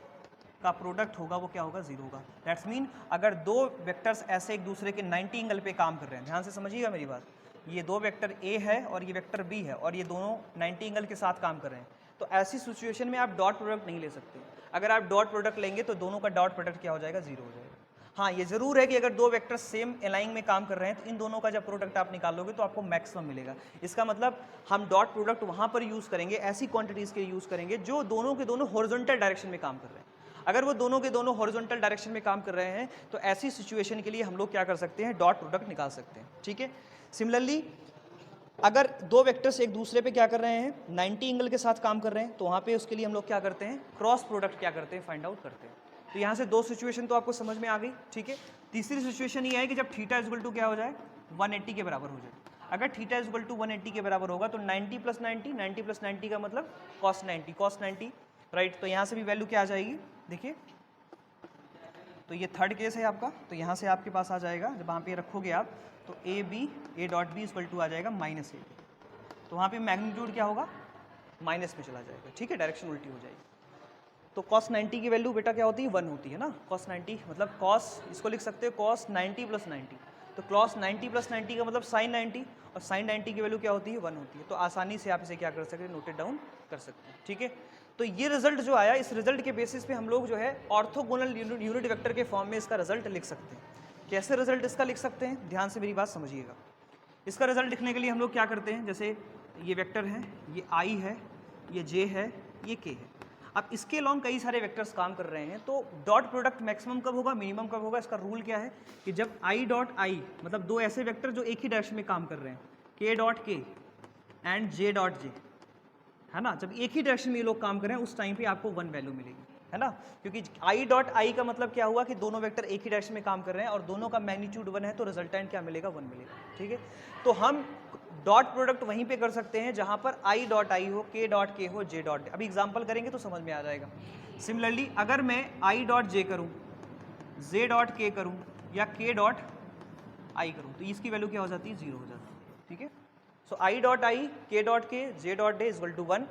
का प्रोडक्ट होगा वो क्या होगा, 0 होगा। दैट्स मीन अगर दो वेक्टर्स ऐसे एक दूसरे के 90 एंगल पे काम कर रहे हैं, ध्यान से समझिएगा मेरी बात, ये दो वेक्टर ए है और ये वेक्टर बी है और ये दोनों 90 एंगल के साथ काम कर रहे हैं, तो ऐसी सिचुएशन में आप डॉट प्रोडक्ट नहीं ले सकते। अगर आप डॉट प्रोडक्ट लेंगे तो दोनों का डॉट प्रोडक्ट क्या हो जाएगा, 0 हो जाएगा। हाँ, ये जरूर है कि अगर दो वेक्टर सेम अलाइन में काम कर रहे हैं तो इन दोनों का जब प्रोडक्ट आप निकालोगे तो आपको मैक्सिमम मिलेगा। इसका मतलब हम डॉट प्रोडक्ट वहाँ पर यूज़ करेंगे, ऐसी क्वांटिटीज़ के यूज़ करेंगे जो दोनों के दोनों हॉरिजॉन्टल डायरेक्शन में काम कर रहे हैं। अगर वो दोनों के दोनों हॉरिजॉन्टल डायरेक्शन में काम कर रहे हैं तो ऐसी सिचुएशन के लिए हम लोग क्या कर सकते हैं, डॉट प्रोडक्ट निकाल सकते हैं। ठीक है, सिमिलरली अगर दो वेक्टर्स एक दूसरे पे क्या कर रहे हैं, 90 एंगल के साथ काम कर रहे हैं, तो वहाँ पे उसके लिए हम लोग क्या करते हैं, क्रॉस प्रोडक्ट क्या करते हैं, फाइंड आउट करते हैं। तो यहाँ से दो सिचुएशन तो आपको समझ में आ गई। ठीक है, तीसरी सिचुएशन ये है कि जब थीटा इज इक्वल टू क्या हो जाए, 180 के बराबर हो जाए। अगर थीटा इज इक्वल टू 180 के बराबर होगा तो 90 प्लस 90, 90 प्लस 90 का मतलब कॉस 90, कॉस 90, राइट। तो यहाँ से भी वैल्यू क्या आ जाएगी, देखिए, तो ये थर्ड केस है आपका, तो यहाँ से आपके पास आ जाएगा, जब वहाँ पे रखोगे आप तो a b, a dot b equal to आ जाएगा माइनस ए, तो वहाँ पे मैग्नीट्यूड क्या होगा, माइनस में चला जाएगा। ठीक है, डायरेक्शन उल्टी हो जाएगी। तो cos 90 की वैल्यू बेटा क्या होती है, 1 होती है ना। cos 90 मतलब cos, इसको लिख सकते हो cos 90 प्लस 90, तो cos 90 प्लस 90 का मतलब sin 90, और sin 90 की वैल्यू क्या होती है, 1 होती है। तो आसानी से आप इसे क्या कर सकते हैं, नोटेड डाउन कर सकते हैं। ठीक है, तो ये रिजल्ट जो आया, इस रिजल्ट के बेसिस पे हम लोग जो है ऑर्थोगोनल यूनिट वेक्टर के फॉर्म में इसका रिजल्ट लिख सकते हैं। कैसे रिजल्ट इसका लिख सकते हैं, ध्यान से मेरी बात समझिएगा। इसका रिजल्ट लिखने के लिए हम लोग क्या करते हैं, जैसे ये वेक्टर है, ये i है, ये j है, ये k है। अब इसके लॉन्ग कई सारे वेक्टर्स काम कर रहे हैं, तो डॉट प्रोडक्ट मैक्सिमम कब होगा, मिनिमम कब होगा? इसका रूल क्या है कि जब आई डॉट आई, मतलब दो ऐसे वेक्टर जो एक ही डायरेक्शन में काम कर रहे हैं, के डॉट के एंड जे डॉट जे, है ना, जब एक ही डायरेक्शन में ये लोग काम कर रहे हैं उस टाइम पे आपको 1 वैल्यू मिलेगी, है ना, क्योंकि आई डॉट आई का मतलब क्या हुआ कि दोनों वेक्टर एक ही डायरेक्शन में काम कर रहे हैं और दोनों का मैग्नीट्यूड 1 है, तो रिजल्टेंट क्या मिलेगा? 1 मिलेगा, ठीक है। तो हम डॉट प्रोडक्ट वहीं पे कर सकते हैं जहां पर आई डॉट आई हो, के डॉट के हो, जे डॉट, अभी एग्जांपल करेंगे तो समझ में आ जाएगा। सिमिलरली अगर मैं आई डॉट जे करूं, जे डॉट के करूं या के डॉट आई करूं, तो इसकी वैल्यू क्या हो जाती है? 0 हो जाती है, ठीक है। सो I dot I, K dot K, J dot J equal to 1,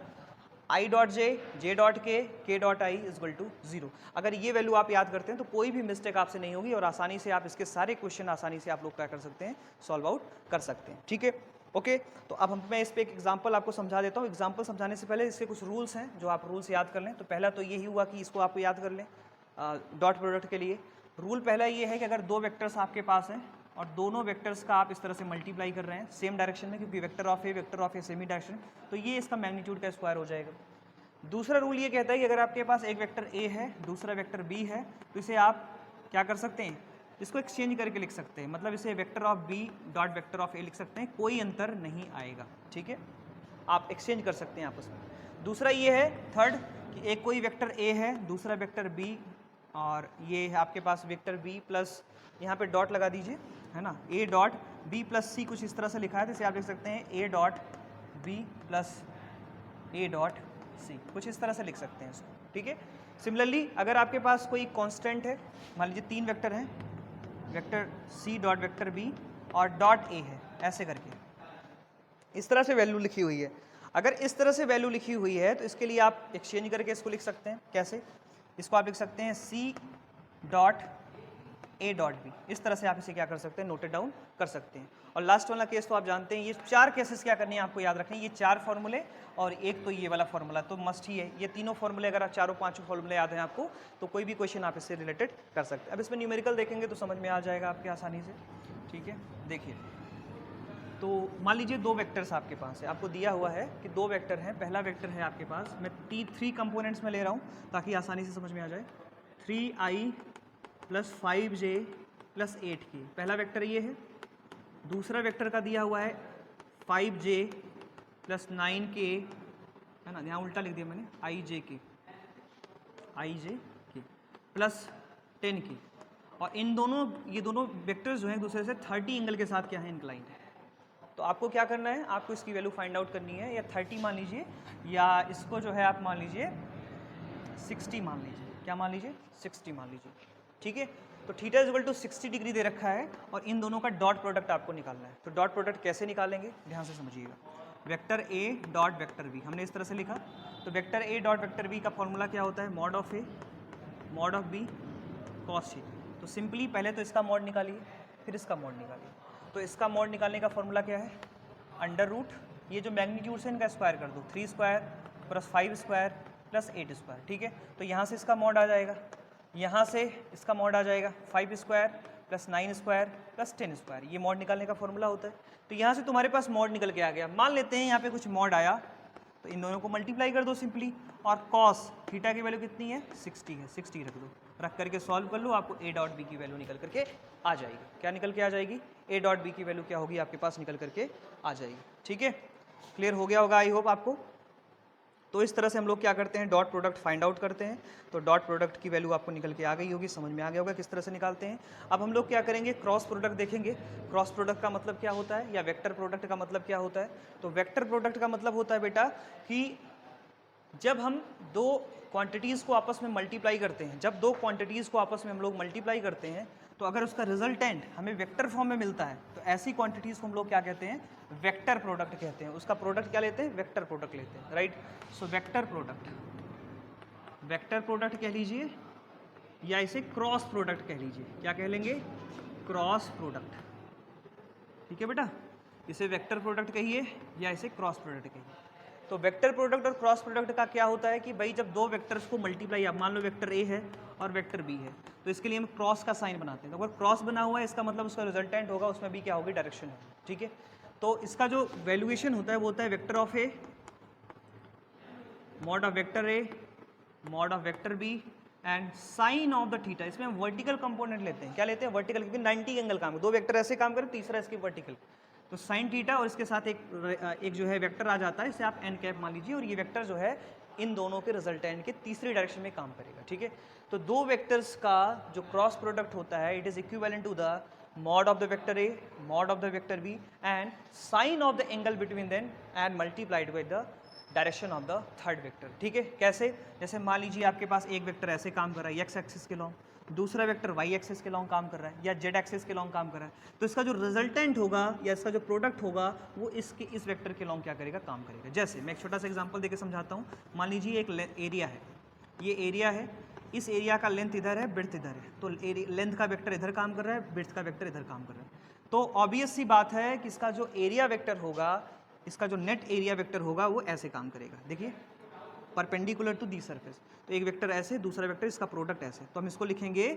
I dot J dot K dot I equal to 0। अगर ये वैल्यू आप याद करते हैं तो कोई भी मिस्टेक आपसे नहीं होगी और आसानी से आप इसके सारे क्वेश्चन आसानी से आप लोग क्या कर सकते हैं? सॉल्व आउट कर सकते हैं, ठीक है, ओके। तो अब मैं इस पर एक एग्जाम्पल आपको समझा देता हूँ। एग्जाम्पल समझाने से पहले इसके कुछ रूल्स हैं जो आप रूल्स याद कर लें। तो पहला तो यही हुआ कि इसको आपको याद कर लें डॉट प्रोडक्ट के लिए। रूल पहला ये है कि अगर दो वेक्टर्स आपके पास हैं और दोनों वेक्टर्स का आप इस तरह से मल्टीप्लाई कर रहे हैं सेम डायरेक्शन में, क्योंकि vector of a semi direction, तो ये इसका मैग्नीट्यूड का स्क्वायर हो जाएगा। दूसरा रूल ये कहता है कि अगर आपके पास एक वेक्टर ए है, दूसरा वेक्टर बी है, तो इसे आप क्या कर सकते हैं? इसको एक्सचेंज करके लिख सकते हैं, मतलब इसे vector of b dot vector of a लिख सकते हैं, कोई अंतर नहीं आएगा, ठीक है। आप एक्सचेंज कर सकते हैं आपस में। दूसरा ये है थर्ड कि एक कोई वेक्टर ए है, दूसरा वेक्टर बी, और ये है आपके पास वेक्टर बी प्लस, यहाँ पे डॉट लगा दीजिए, है ना, ए डॉट बी प्लस सी, कुछ इस तरह से लिखा है, तो इसे आप लिख सकते हैं A dot B plus A dot C, कुछ इस तरह से लिख सकते हैं इसको, ठीक है। सिमिलरली अगर आपके पास कोई कांस्टेंट है, मान लीजिए 3 वेक्टर हैं, vector C dot vector B और डॉट ए है, ऐसे करके इस तरह से वैल्यू लिखी हुई है। अगर इस तरह से वैल्यू लिखी हुई है तो इसके लिए आप एक्सचेंज करके इसको लिख सकते हैं। कैसे? इसको आप लिख सकते हैं C dot A dot B, इस तरह से आप इसे क्या कर सकते हैं? नोटेड डाउन कर सकते हैं। और लास्ट वाला केस तो आप जानते हैं, ये 4 केसेस क्या करनी है आपको याद रखनी है, ये 4 फॉर्मूले और एक तो ये वाला फॉर्मूला तो मस्ट ही है। ये तीनों फॉर्मूले अगर आप चारों पांचों फॉर्मूले याद हैं आपको, तो कोई भी क्वेश्चन आप इससे रिलेटेड कर सकते हैं। अब इसमें न्यूमेरिकल देखेंगे तो समझ में आ जाएगा आपके आसानी से, ठीक है। देखिए, तो मान लीजिए 2 वेक्टर्स आपके पास है, आपको दिया हुआ है कि 2 वेक्टर हैं। पहला वेक्टर है आपके पास, मैं 3 कंपोनेंट्स में ले रहा हूँ ताकि आसानी से समझ में आ जाए, 3i plus 5j plus 8k, पहला वेक्टर ये है। दूसरा वेक्टर का दिया हुआ है 5j प्लस 9k, है ना, यहाँ उल्टा लिख दिया मैंने, ij k प्लस 10k, और इन दोनों, ये दोनों वेक्टर्स जो हैं एक दूसरे से 30 एंगल के साथ क्या है? इंक्लाइंड है। तो आपको क्या करना है? आपको इसकी वैल्यू फाइंड आउट करनी है, या 30 मान लीजिए, या इसको जो है आप मान लीजिए 60 मान लीजिए। क्या मान लीजिए? 60 मान लीजिए, ठीक है। तो theta is equal to 60 degree दे रखा है और इन दोनों का डॉट प्रोडक्ट आपको निकालना है। तो डॉट प्रोडक्ट कैसे निकालेंगे? ध्यान से समझिएगा। Vector A dot vector B हमने इस तरह से लिखा, तो vector A dot vector B का फॉर्मूला क्या होता है? Mod of A mod of B cos theta. तो सिंपली पहले तो इसका मॉड निकालिए, फिर इसका मॉड निकालिए। तो इसका मॉड निकालने का फॉर्मूला क्या है? अंडर रूट, ये जो मैग्नीट्यूड है इनका स्क्वायर कर दो, 3 square plus 5 square plus 8 square, ठीक है। तो यहाँ से इसका मॉड आ जाएगा, यहाँ से इसका मॉड आ जाएगा 5 square plus 9 square plus 10 square, ये मॉड निकालने का फॉर्मूला होता है। तो यहाँ से तुम्हारे पास मॉड निकल के आ गया। मान लेते हैं यहाँ पे कुछ मॉड आया, तो इन दोनों को मल्टीप्लाई कर दो सिंपली, और कॉस थीटा की वैल्यू कितनी है? 60 है, 60 रख दो, रख करके सॉल्व कर लो, आपको ए डॉट बी की वैल्यू निकल करके आ जाएगी। क्या निकल के आ जाएगी? ए डॉट बी की वैल्यू क्या होगी आपके पास? निकल करके आ जाएगी, ठीक है। क्लियर हो गया होगा आई होप आपको। तो इस तरह से हम लोग क्या करते हैं? डॉट प्रोडक्ट फाइंड आउट करते हैं। तो डॉट प्रोडक्ट की वैल्यू आपको निकल के आ गई होगी, समझ में आ गया होगा किस तरह से निकालते हैं। अब हम लोग क्या करेंगे? क्रॉस प्रोडक्ट देखेंगे। क्रॉस प्रोडक्ट का मतलब क्या होता है, या वेक्टर प्रोडक्ट का मतलब क्या होता है? तो वेक्टर प्रोडक्ट का मतलब होता है बेटा कि जब हम 2 क्वांटिटीज़ को आपस में मल्टीप्लाई करते हैं, जब 2 क्वांटिटीज़ को आपस में हम लोग मल्टीप्लाई करते हैं, तो अगर उसका रिजल्टेंट हमें वेक्टर फॉर्म में मिलता है, तो ऐसी क्वांटिटीज़ को हम लोग क्या कहते हैं? वेक्टर प्रोडक्ट कहते हैं। उसका प्रोडक्ट क्या लेते हैं? वेक्टर प्रोडक्ट लेते हैं, right. So vector product, vector product कह लीजिए, या इसे क्रॉस प्रोडक्ट कह लीजिए। क्या कह लेंगे? क्रॉस प्रोडक्ट, ठीक है बेटा। इसे वेक्टर प्रोडक्ट कहिए या इसे क्रॉस प्रोडक्ट कहिए। तो वेक्टर प्रोडक्ट और क्रॉस प्रोडक्ट का क्या होता है कि भाई जब 2 वेक्टर्स को मल्टीप्लाई, आप मान लो वेक्टर ए है और वेक्टर बी है, तो इसके लिए हम क्रॉस का साइन बनाते हैं। तो अगर क्रॉस बना हुआ है इसका मतलब उसका रिजल्टेंट होगा, उसमें भी क्या होगी? डायरेक्शन होगी, ठीक है। तो इसका जो वैल्यूएशन होता है वो होता है vector of A mod of vector A mod of vector B and sine of the theta. इसमें हम वर्टिकल कंपोनेंट लेते हैं, क्या लेते हैं? वर्टिकल, क्योंकि 90 एंगल काम है, दो वेक्टर ऐसे काम करें, तीसरा इसके वर्टिकल, तो साइन थीटा और इसके साथ एक जो है वेक्टर आ जाता है, इसे आप एन कैप मान लीजिए, और ये वेक्टर जो है इन दोनों के रिजल्टेंट के तीसरी डायरेक्शन में काम करेगा, ठीक है। तो दो वेक्टर्स का जो क्रॉस प्रोडक्ट होता है it is equivalent to the mod of the vector A, mod of the vector B and sine of the angle between them and multiplied with the direction of the third vector, ठीक है। कैसे? जैसे मान लीजिए आपके पास एक vector ऐसे काम कर रहा है एक्स एक्सिस के लॉन्ग, दूसरा वेक्टर वाई एक्सिस के लॉन्ग काम कर रहा है या जेड एक्सिस के लॉन्ग काम कर रहा है, तो इसका जो रिजल्टेंट होगा या इसका जो प्रोडक्ट होगा वो इस वेक्टर के लॉन्ग क्या करेगा? काम करेगा। जैसे मैं एक छोटा सा एग्जांपल देके समझाता हूँ। मान लीजिए एक एरिया है, ये एरिया है, इस एरिया का लेंथ इधर है, ब्रेड्थ इधर है, तो लेंथ का वेक्टर इधर काम कर रहा है, ब्रेड्थ का वेक्टर इधर काम कर रहा है। तो ऑब्वियस सी बात है कि इसका जो एरिया वेक्टर होगा, इसका जो नेट एरिया वेक्टर होगा वो ऐसे काम करेगा। देखिए परपेंडिकुलर टू दी सरफेस, तो एक वेक्टर ऐसे, दूसरा वेक्टर इसका प्रोडक्ट ऐसे, तो हम इसको लिखेंगे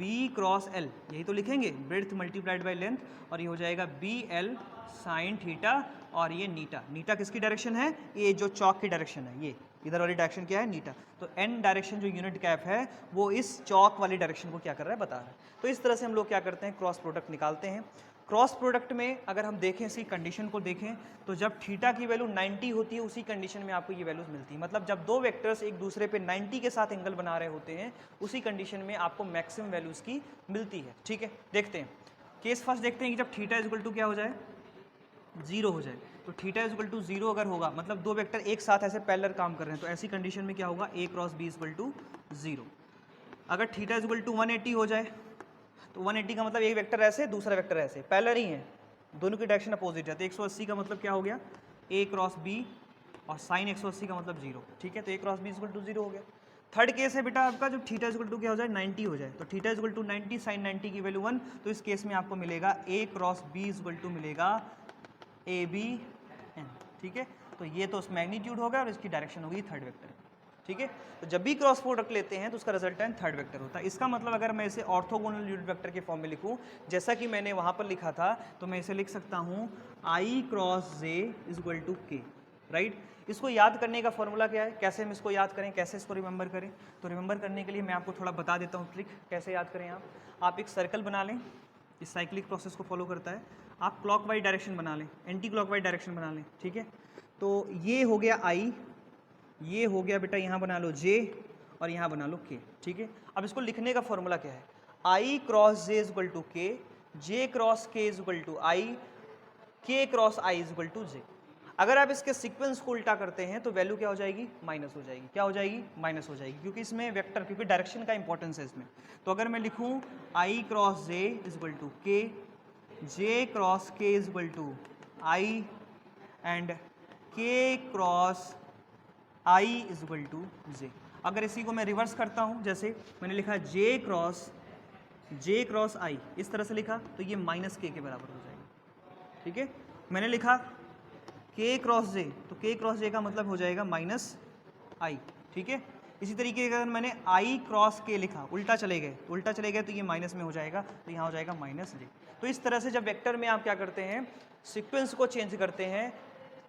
B क्रॉस L, यही तो लिखेंगे, ब्रेड्थ मल्टीप्लाइड बाई लेंथ, और ये हो जाएगा BL साइन थीटा, और ये नीटा। नीटा किसकी डायरेक्शन है? ये जो चौक की डायरेक्शन है, ये इधर वाली डायरेक्शन क्या है? नीटा। तो n डायरेक्शन जो यूनिट कैप है वो इस चौक वाली डायरेक्शन को क्या कर रहा है? बता रहा है। तो इस तरह से हम लोग क्या करते हैं? क्रॉस प्रोडक्ट निकालते हैं। क्रॉस प्रोडक्ट में अगर हम देखें, इसकी कंडीशन को देखें, तो जब थीटा की वैल्यू 90 होती है उसी कंडीशन में आपको ये वैल्यूज मिलती है। मतलब जब दो वेक्टर्स एक दूसरे पे 90 के साथ एंगल बना रहे होते हैं उसी कंडीशन में आपको मैक्सिमम वैल्यूज की मिलती है, ठीक है। देखते हैं केस फर्स्ट, देखते हैं कि जब थीटा इक्वल टू क्या हो जाए? 0 हो जाए। तो थीटा इक्वल टू 0 अगर होगा, मतलब दो वेक्टर एक साथ ऐसे पैरेलल काम कर रहे हैं, तो ऐसी कंडीशन में क्या होगा? A cross B equal to 0। अगर थीटा इक्वल टू 180 हो जाए, तो 180 का मतलब एक वेक्टर ऐसे, दूसरा वेक्टर ऐसे, पैरेलल ही है, दोनों की डायरेक्शन अपोजिट है, तो 180 का मतलब क्या हो गया? A क्रॉस B, और साइन 180 का मतलब 0, ठीक है। तो A cross B equal to 0 हो गया। थर्ड केस है बेटा आपका, जब थीटा इक्वल टू क्या हो जाए? 90 हो जाए, तो थीटा इक्वल टू 90, साइन 90 की वैल्यू 1, तो इस केस में आपको मिलेगा A cross B equal to मिलेगा ABN, ठीक है। तो ये तो उस मैग्नीट्यूड होगा और इसकी डायरेक्शन होगी थर्ड वेक्टर, ठीक है। तो जब भी क्रॉस प्रोडक्ट लेते हैं तो उसका रिजल्टेंट थर्ड वेक्टर होता है। इसका मतलब अगर मैं इसे ऑर्थोगोनल यूनिट वेक्टर के फॉर्म में लिखूं, जैसा कि मैंने वहां पर लिखा था, तो मैं इसे लिख सकता हूं I cross J equal to K, right. इसको याद करने का फॉर्मूला क्या है? कैसे हम इसको याद करें, कैसे इसको रिमेंबर करें? तो रिमेंबर करने के लिए मैं आपको थोड़ा बता देता हूँ ट्रिक, कैसे याद करें। आप एक सर्कल बना लें, इस साइक्लिक प्रोसेस को फॉलो करता है। आप क्लॉकवाइज डायरेक्शन बना लें, एंटी क्लॉकवाइज डायरेक्शन बना लें, ठीक है। तो ये हो गया I, ये हो गया बेटा, यहाँ बना लो J और यहाँ बना लो K, ठीक है। अब इसको लिखने का फॉर्मूला क्या है? I cross J equal to K, J cross K equal to I, K cross I equal to J। अगर आप इसके सीक्वेंस को उल्टा करते हैं तो वैल्यू क्या हो जाएगी? माइनस हो जाएगी। क्या हो जाएगी? माइनस हो जाएगी, क्योंकि इसमें वेक्टर, क्योंकि डायरेक्शन का इंपॉर्टेंस है इसमें। तो अगर मैं लिखूं I cross J equal to K, J cross K equal to I and K cross I equal to J। अगर इसी को मैं रिवर्स करता हूं, जैसे मैंने लिखा J क्रॉस I, इस तरह से लिखा, तो ये माइनस K के बराबर हो जाएगा, ठीक है। मैंने लिखा K क्रॉस J, तो K क्रॉस J का मतलब हो जाएगा माइनस I, ठीक है। इसी तरीके से अगर मैंने I क्रॉस K लिखा, उल्टा चले गए तो ये माइनस में हो जाएगा, तो यहाँ हो जाएगा माइनस J। तो इस तरह से जब वेक्टर में आप क्या करते हैं, सीक्वेंस को चेंज करते हैं,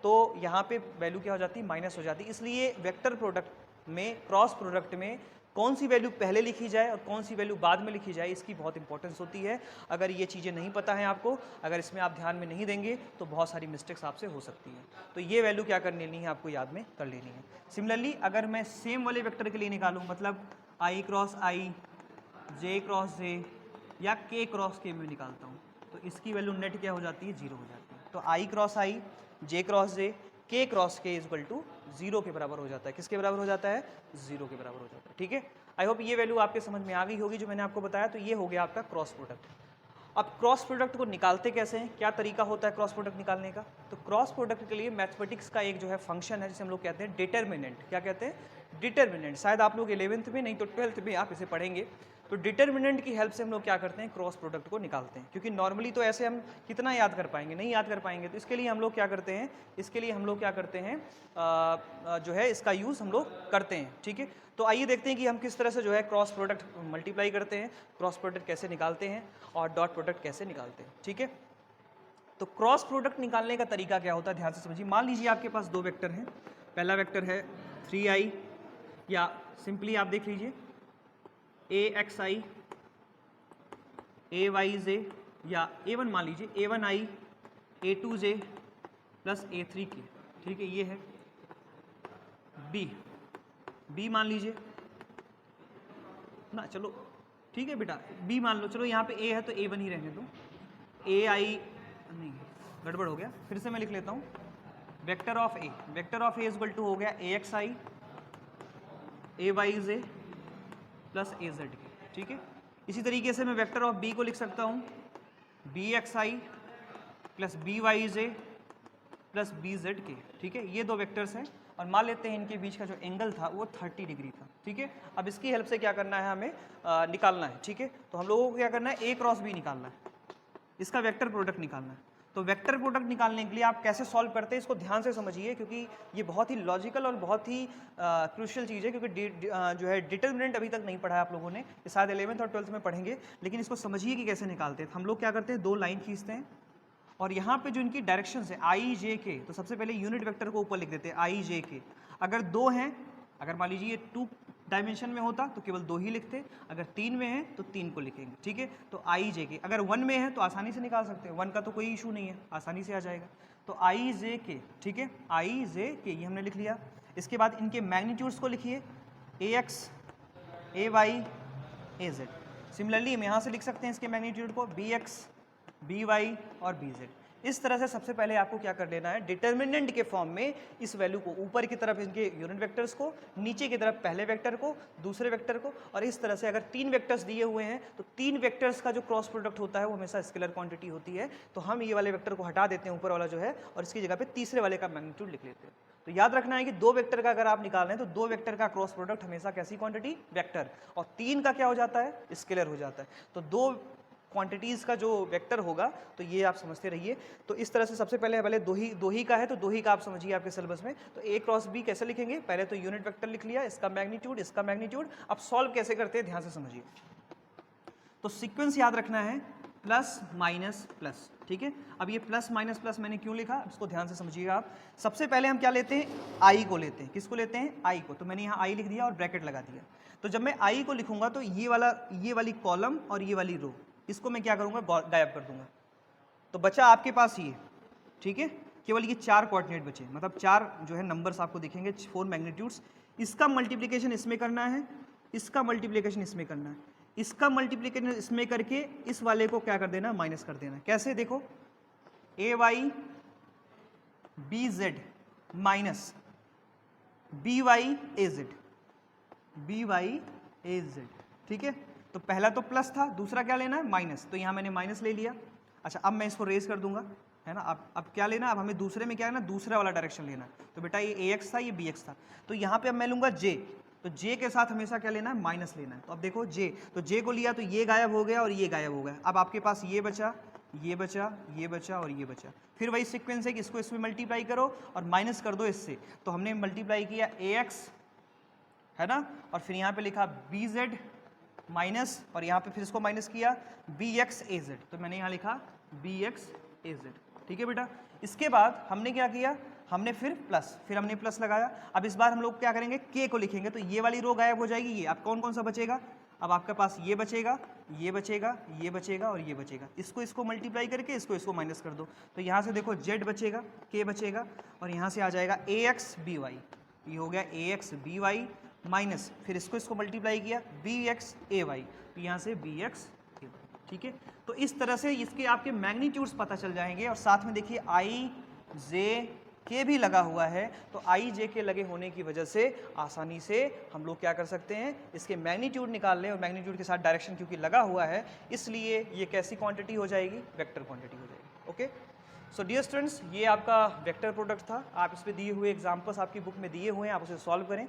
तो यहाँ पे वैल्यू क्या हो जाती है? माइनस हो जाती है। इसलिए वेक्टर प्रोडक्ट में, क्रॉस प्रोडक्ट में कौन सी वैल्यू पहले लिखी जाए और कौन सी वैल्यू बाद में लिखी जाए, इसकी बहुत इंपॉर्टेंस होती है। अगर ये चीज़ें नहीं पता है आपको, अगर इसमें आप ध्यान में नहीं देंगे तो बहुत सारी मिस्टेक्स आपसे हो सकती हैं। तो ये वैल्यू क्या कर लेनी है? आपको याद में कर लेनी है। सिमिलरली अगर मैं सेम वाले वेक्टर के लिए निकालूँ, मतलब I cross I, J cross J या K क्रॉस K में निकालता हूँ, तो इसकी वैल्यू नेट क्या हो जाती है? 0 हो जाती है। तो I cross I, J cross J, K cross K equal to 0 के बराबर हो जाता है। किसके बराबर हो जाता है? 0 के बराबर हो जाता है, ठीक है। आई होप ये वैल्यू आपके समझ में आ गई होगी जो मैंने आपको बताया। तो ये हो गया आपका क्रॉस प्रोडक्ट। अब क्रॉस प्रोडक्ट को निकालते कैसे हैं, क्या तरीका होता है क्रॉस प्रोडक्ट निकालने का? तो क्रॉस प्रोडक्ट के लिए मैथमेटिक्स का एक जो है फंक्शन है जिसे हम लोग कहते हैं डिटर्मिनेंट। क्या कहते हैं? डिटर्मिनेंट। शायद आप लोग 11th में, नहीं तो 12th में आप इसे पढ़ेंगे। तो डिटर्मिनेंट की हेल्प से हम लोग क्या करते हैं? क्रॉस प्रोडक्ट को निकालते हैं। क्योंकि नॉर्मली तो ऐसे हम कितना याद कर पाएंगे? नहीं याद कर पाएंगे। तो इसके लिए हम लोग क्या करते हैं? जो है इसका यूज़ हम लोग करते हैं, ठीक है। तो आइए देखते हैं कि हम किस तरह से जो है क्रॉस प्रोडक्ट मल्टीप्लाई करते हैं, क्रॉस प्रोडक्ट कैसे निकालते हैं और डॉट प्रोडक्ट कैसे निकालते हैं, ठीक है। तो क्रॉस प्रोडक्ट निकालने का तरीका क्या होता है, ध्यान से समझिए। मान लीजिए आपके पास दो वेक्टर हैं। पहला वेक्टर है 3i, या सिंपली आप देख लीजिए AXI AYJ या A1 मान लीजिए A1I A2J प्लस A3K, ठीक है, ये है B मान लीजिए ना, चलो ठीक है बेटा B मान लो, चलो यहाँ पे A है तो A1 ही रहने दो, AI नहीं गड़बड़ हो गया, फिर से मैं लिख लेता हूँ vector of A is equal to हो गया AXI AYJ प्लस AZ, ठीक है। इसी तरीके से मैं वेक्टर ऑफ B को लिख सकता हूँ BXI plus BYJ plus BZK, ठीक है, ये दो वेक्टर्स हैं और मान लेते हैं इनके बीच का जो एंगल था वो 30 डिग्री था, ठीक है। अब इसकी हेल्प से क्या करना है, हमें निकालना है, ठीक है। तो हम लोगों को क्या करना है, A क्रॉस B निकालना है, इसका वेक्टर प्रोडक्ट निकालना है। तो वेक्टर प्रोडक्ट निकालने के लिए आप कैसे सॉल्व करते हैं इसको ध्यान से समझिए, क्योंकि ये बहुत ही लॉजिकल और बहुत ही क्रूशियल चीज़ है, क्योंकि जो है डिटर्मिनेंट अभी तक नहीं पढ़ा है आप लोगों ने, ये शायद 11th और 12th में पढ़ेंगे, लेकिन इसको समझिए कि कैसे निकालते हैं। हम लोग क्या करते हैं, दो लाइन खींचते हैं और यहाँ पे जो इनकी डायरेक्शन है I J K, तो सबसे पहले यूनिट वेक्टर को ऊपर लिख देते हैं I J K। अगर दो हैं, अगर मान लीजिए ये 2 डायमेंशन में होता तो केवल 2 ही लिखते, अगर 3 में है तो 3 को लिखेंगे, ठीक है। तो I J K, अगर 1 में है तो आसानी से निकाल सकते हैं, 1 का तो कोई इशू नहीं है, आसानी से आ जाएगा। तो I J K, ठीक है, I J K ये हमने लिख लिया। इसके बाद इनके मैग्नीट्यूड्स को लिखिए AX AY AZ। सिमिलरली हम यहाँ से लिख सकते हैं इसके मैग्नीट्यूड को BX BY और BZ। इस तरह से सबसे पहले आपको क्या कर लेना है, डिटर्मिनेंट के फॉर्म में इस वैल्यू को ऊपर की तरफ इनके यूनिट वेक्टर्स को, नीचे की तरफ पहले वेक्टर को, दूसरे वेक्टर को, और इस तरह से अगर 3 वेक्टर्स दिए हुए हैं तो 3 वेक्टर्स का जो क्रॉस प्रोडक्ट होता है वो हमेशा स्केलर क्वांटिटी होती है। तो हम ये वाले वेक्टर को हटा देते हैं ऊपर वाला जो है, और इसकी जगह पे तीसरे वाले का मैग्नीट्यूड लिख लेते हैं। तो याद रखना है कि 2 वेक्टर का अगर आप निकाल रहे हैं तो 2 वेक्टर का क्रॉस प्रोडक्ट हमेशा कैसी क्वांटिटी, वेक्टर, और 3 का क्या हो जाता है, स्केलर हो जाता है। तो 2 क्वांटिटीज़ का जो वेक्टर होगा तो ये आप समझते रहिए। तो इस तरह से सबसे पहले दो ही का है तो 2 ही का आप समझिए आपके सिलेबस में। तो A क्रॉस B कैसे लिखेंगे, पहले तो यूनिट वेक्टर लिख लिया, इसका मैग्नीट्यूड। अब सॉल्व कैसे करते हैं ध्यान से समझिए। तो सीक्वेंस याद रखना है प्लस माइनस प्लस, ठीक है। अब ये प्लस माइनस प्लस मैंने क्यों लिखा, इसको ध्यान से समझिएगा आप। सबसे पहले हम क्या लेते हैं, आई को लेते हैं। किसको लेते हैं, आई को। तो मैंने यहाँ आई लिख दिया और ब्रैकेट लगा दिया। तो जब मैं आई को लिखूंगा तो ये वाली कॉलम और ये वाली रो, इसको मैं क्या करूंगा, गायब कर दूंगा। तो बचा आपके पास ये, ठीक है, केवल ये 4 कोऑर्डिनेट बचे, मतलब 4 जो है नंबर्स आपको दिखेंगे, 4 मैग्नीट्यूड्स। इसका मल्टीप्लिकेशन इसमें करना है, इसका मल्टीप्लिकेशन इसमें करना है, इसका मल्टीप्लिकेशन इसमें करके इस वाले को क्या कर देना, माइनस कर देना। कैसे, देखो AY BZ minus BY AZ, ठीक है। तो पहला तो प्लस था, दूसरा क्या लेना है, माइनस। तो यहाँ मैंने माइनस ले लिया। अच्छा, अब मैं इसको रेज कर दूंगा, है ना। अब क्या लेना, अब हमें दूसरे में क्या है ना, दूसरा वाला डायरेक्शन लेना है। तो बेटा ये AX था, ये BX था। तो यहाँ पे अब मैं लूंगा J। तो J के साथ हमेशा क्या लेना है, माइनस लेना है। तो अब देखो J, तो J को लिया तो ये गायब हो गया और ये गायब हो गया। अब आपके पास ये बचा, ये बचा, ये बचा और ये बचा। फिर वही सीक्वेंस है कि इसको इसमें मल्टीप्लाई करो और माइनस कर दो इससे। तो हमने मल्टीप्लाई किया AX, है ना, और फिर यहाँ पे लिखा BZ माइनस, और यहाँ पे फिर इसको माइनस किया BX AZ। तो मैंने यहाँ लिखा BX AZ, ठीक है बेटा। इसके बाद हमने क्या किया, हमने फिर हमने प्लस लगाया। अब इस बार हम लोग क्या करेंगे, K को लिखेंगे। तो ये वाली रो गायब हो जाएगी। ये अब कौन कौन सा बचेगा, अब आपके पास ये बचेगा, ये बचेगा, ये बचेगा और ये बचेगा। इसको मल्टीप्लाई करके इसको माइनस कर दो। तो यहाँ से देखो Z बचेगा, K बचेगा, और यहाँ से आ जाएगा AX BY। ये हो गया AX BY माइनस, फिर इसको मल्टीप्लाई किया BX AY, तो यहाँ से BX AY, ठीक है। तो इस तरह से इसके आपके मैग्नीट्यूड्स पता चल जाएंगे। और साथ में देखिए I J K भी लगा हुआ है। तो I J K लगे होने की वजह से आसानी से हम लोग क्या कर सकते हैं, इसके मैग्नीट्यूड निकाल लें। और मैग्नीट्यूड के साथ डायरेक्शन क्योंकि लगा हुआ है, इसलिए ये कैसी क्वांटिटी हो जाएगी, वेक्टर क्वांटिटी हो जाएगी। ओके, सो डियर स्टूडेंट्स, ये आपका वेक्टर प्रोडक्ट था। आप इस पर दिए हुए एग्जाम्पल्स आपकी बुक में दिए हुए हैं, आप उसे सॉल्व करें।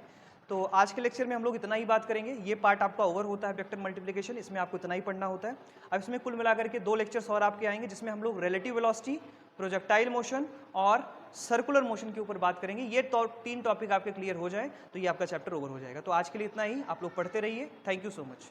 तो आज के लेक्चर में हम लोग इतना ही बात करेंगे। ये पार्ट आपका ओवर होता है वेक्टर मल्टीप्लिकेशन, इसमें आपको इतना ही पढ़ना होता है। अब इसमें कुल मिलाकर के 2 लेक्चर्स और आपके आएंगे, जिसमें हम लोग रिलेटिव वेलोसिटी, प्रोजेक्टाइल मोशन और सर्कुलर मोशन के ऊपर बात करेंगे। ये 3 टॉपिक आपके क्लियर हो जाए तो ये आपका चैप्टर ओवर हो जाएगा। तो आज के लिए इतना ही, आप लोग पढ़ते रहिए। Thank you so much.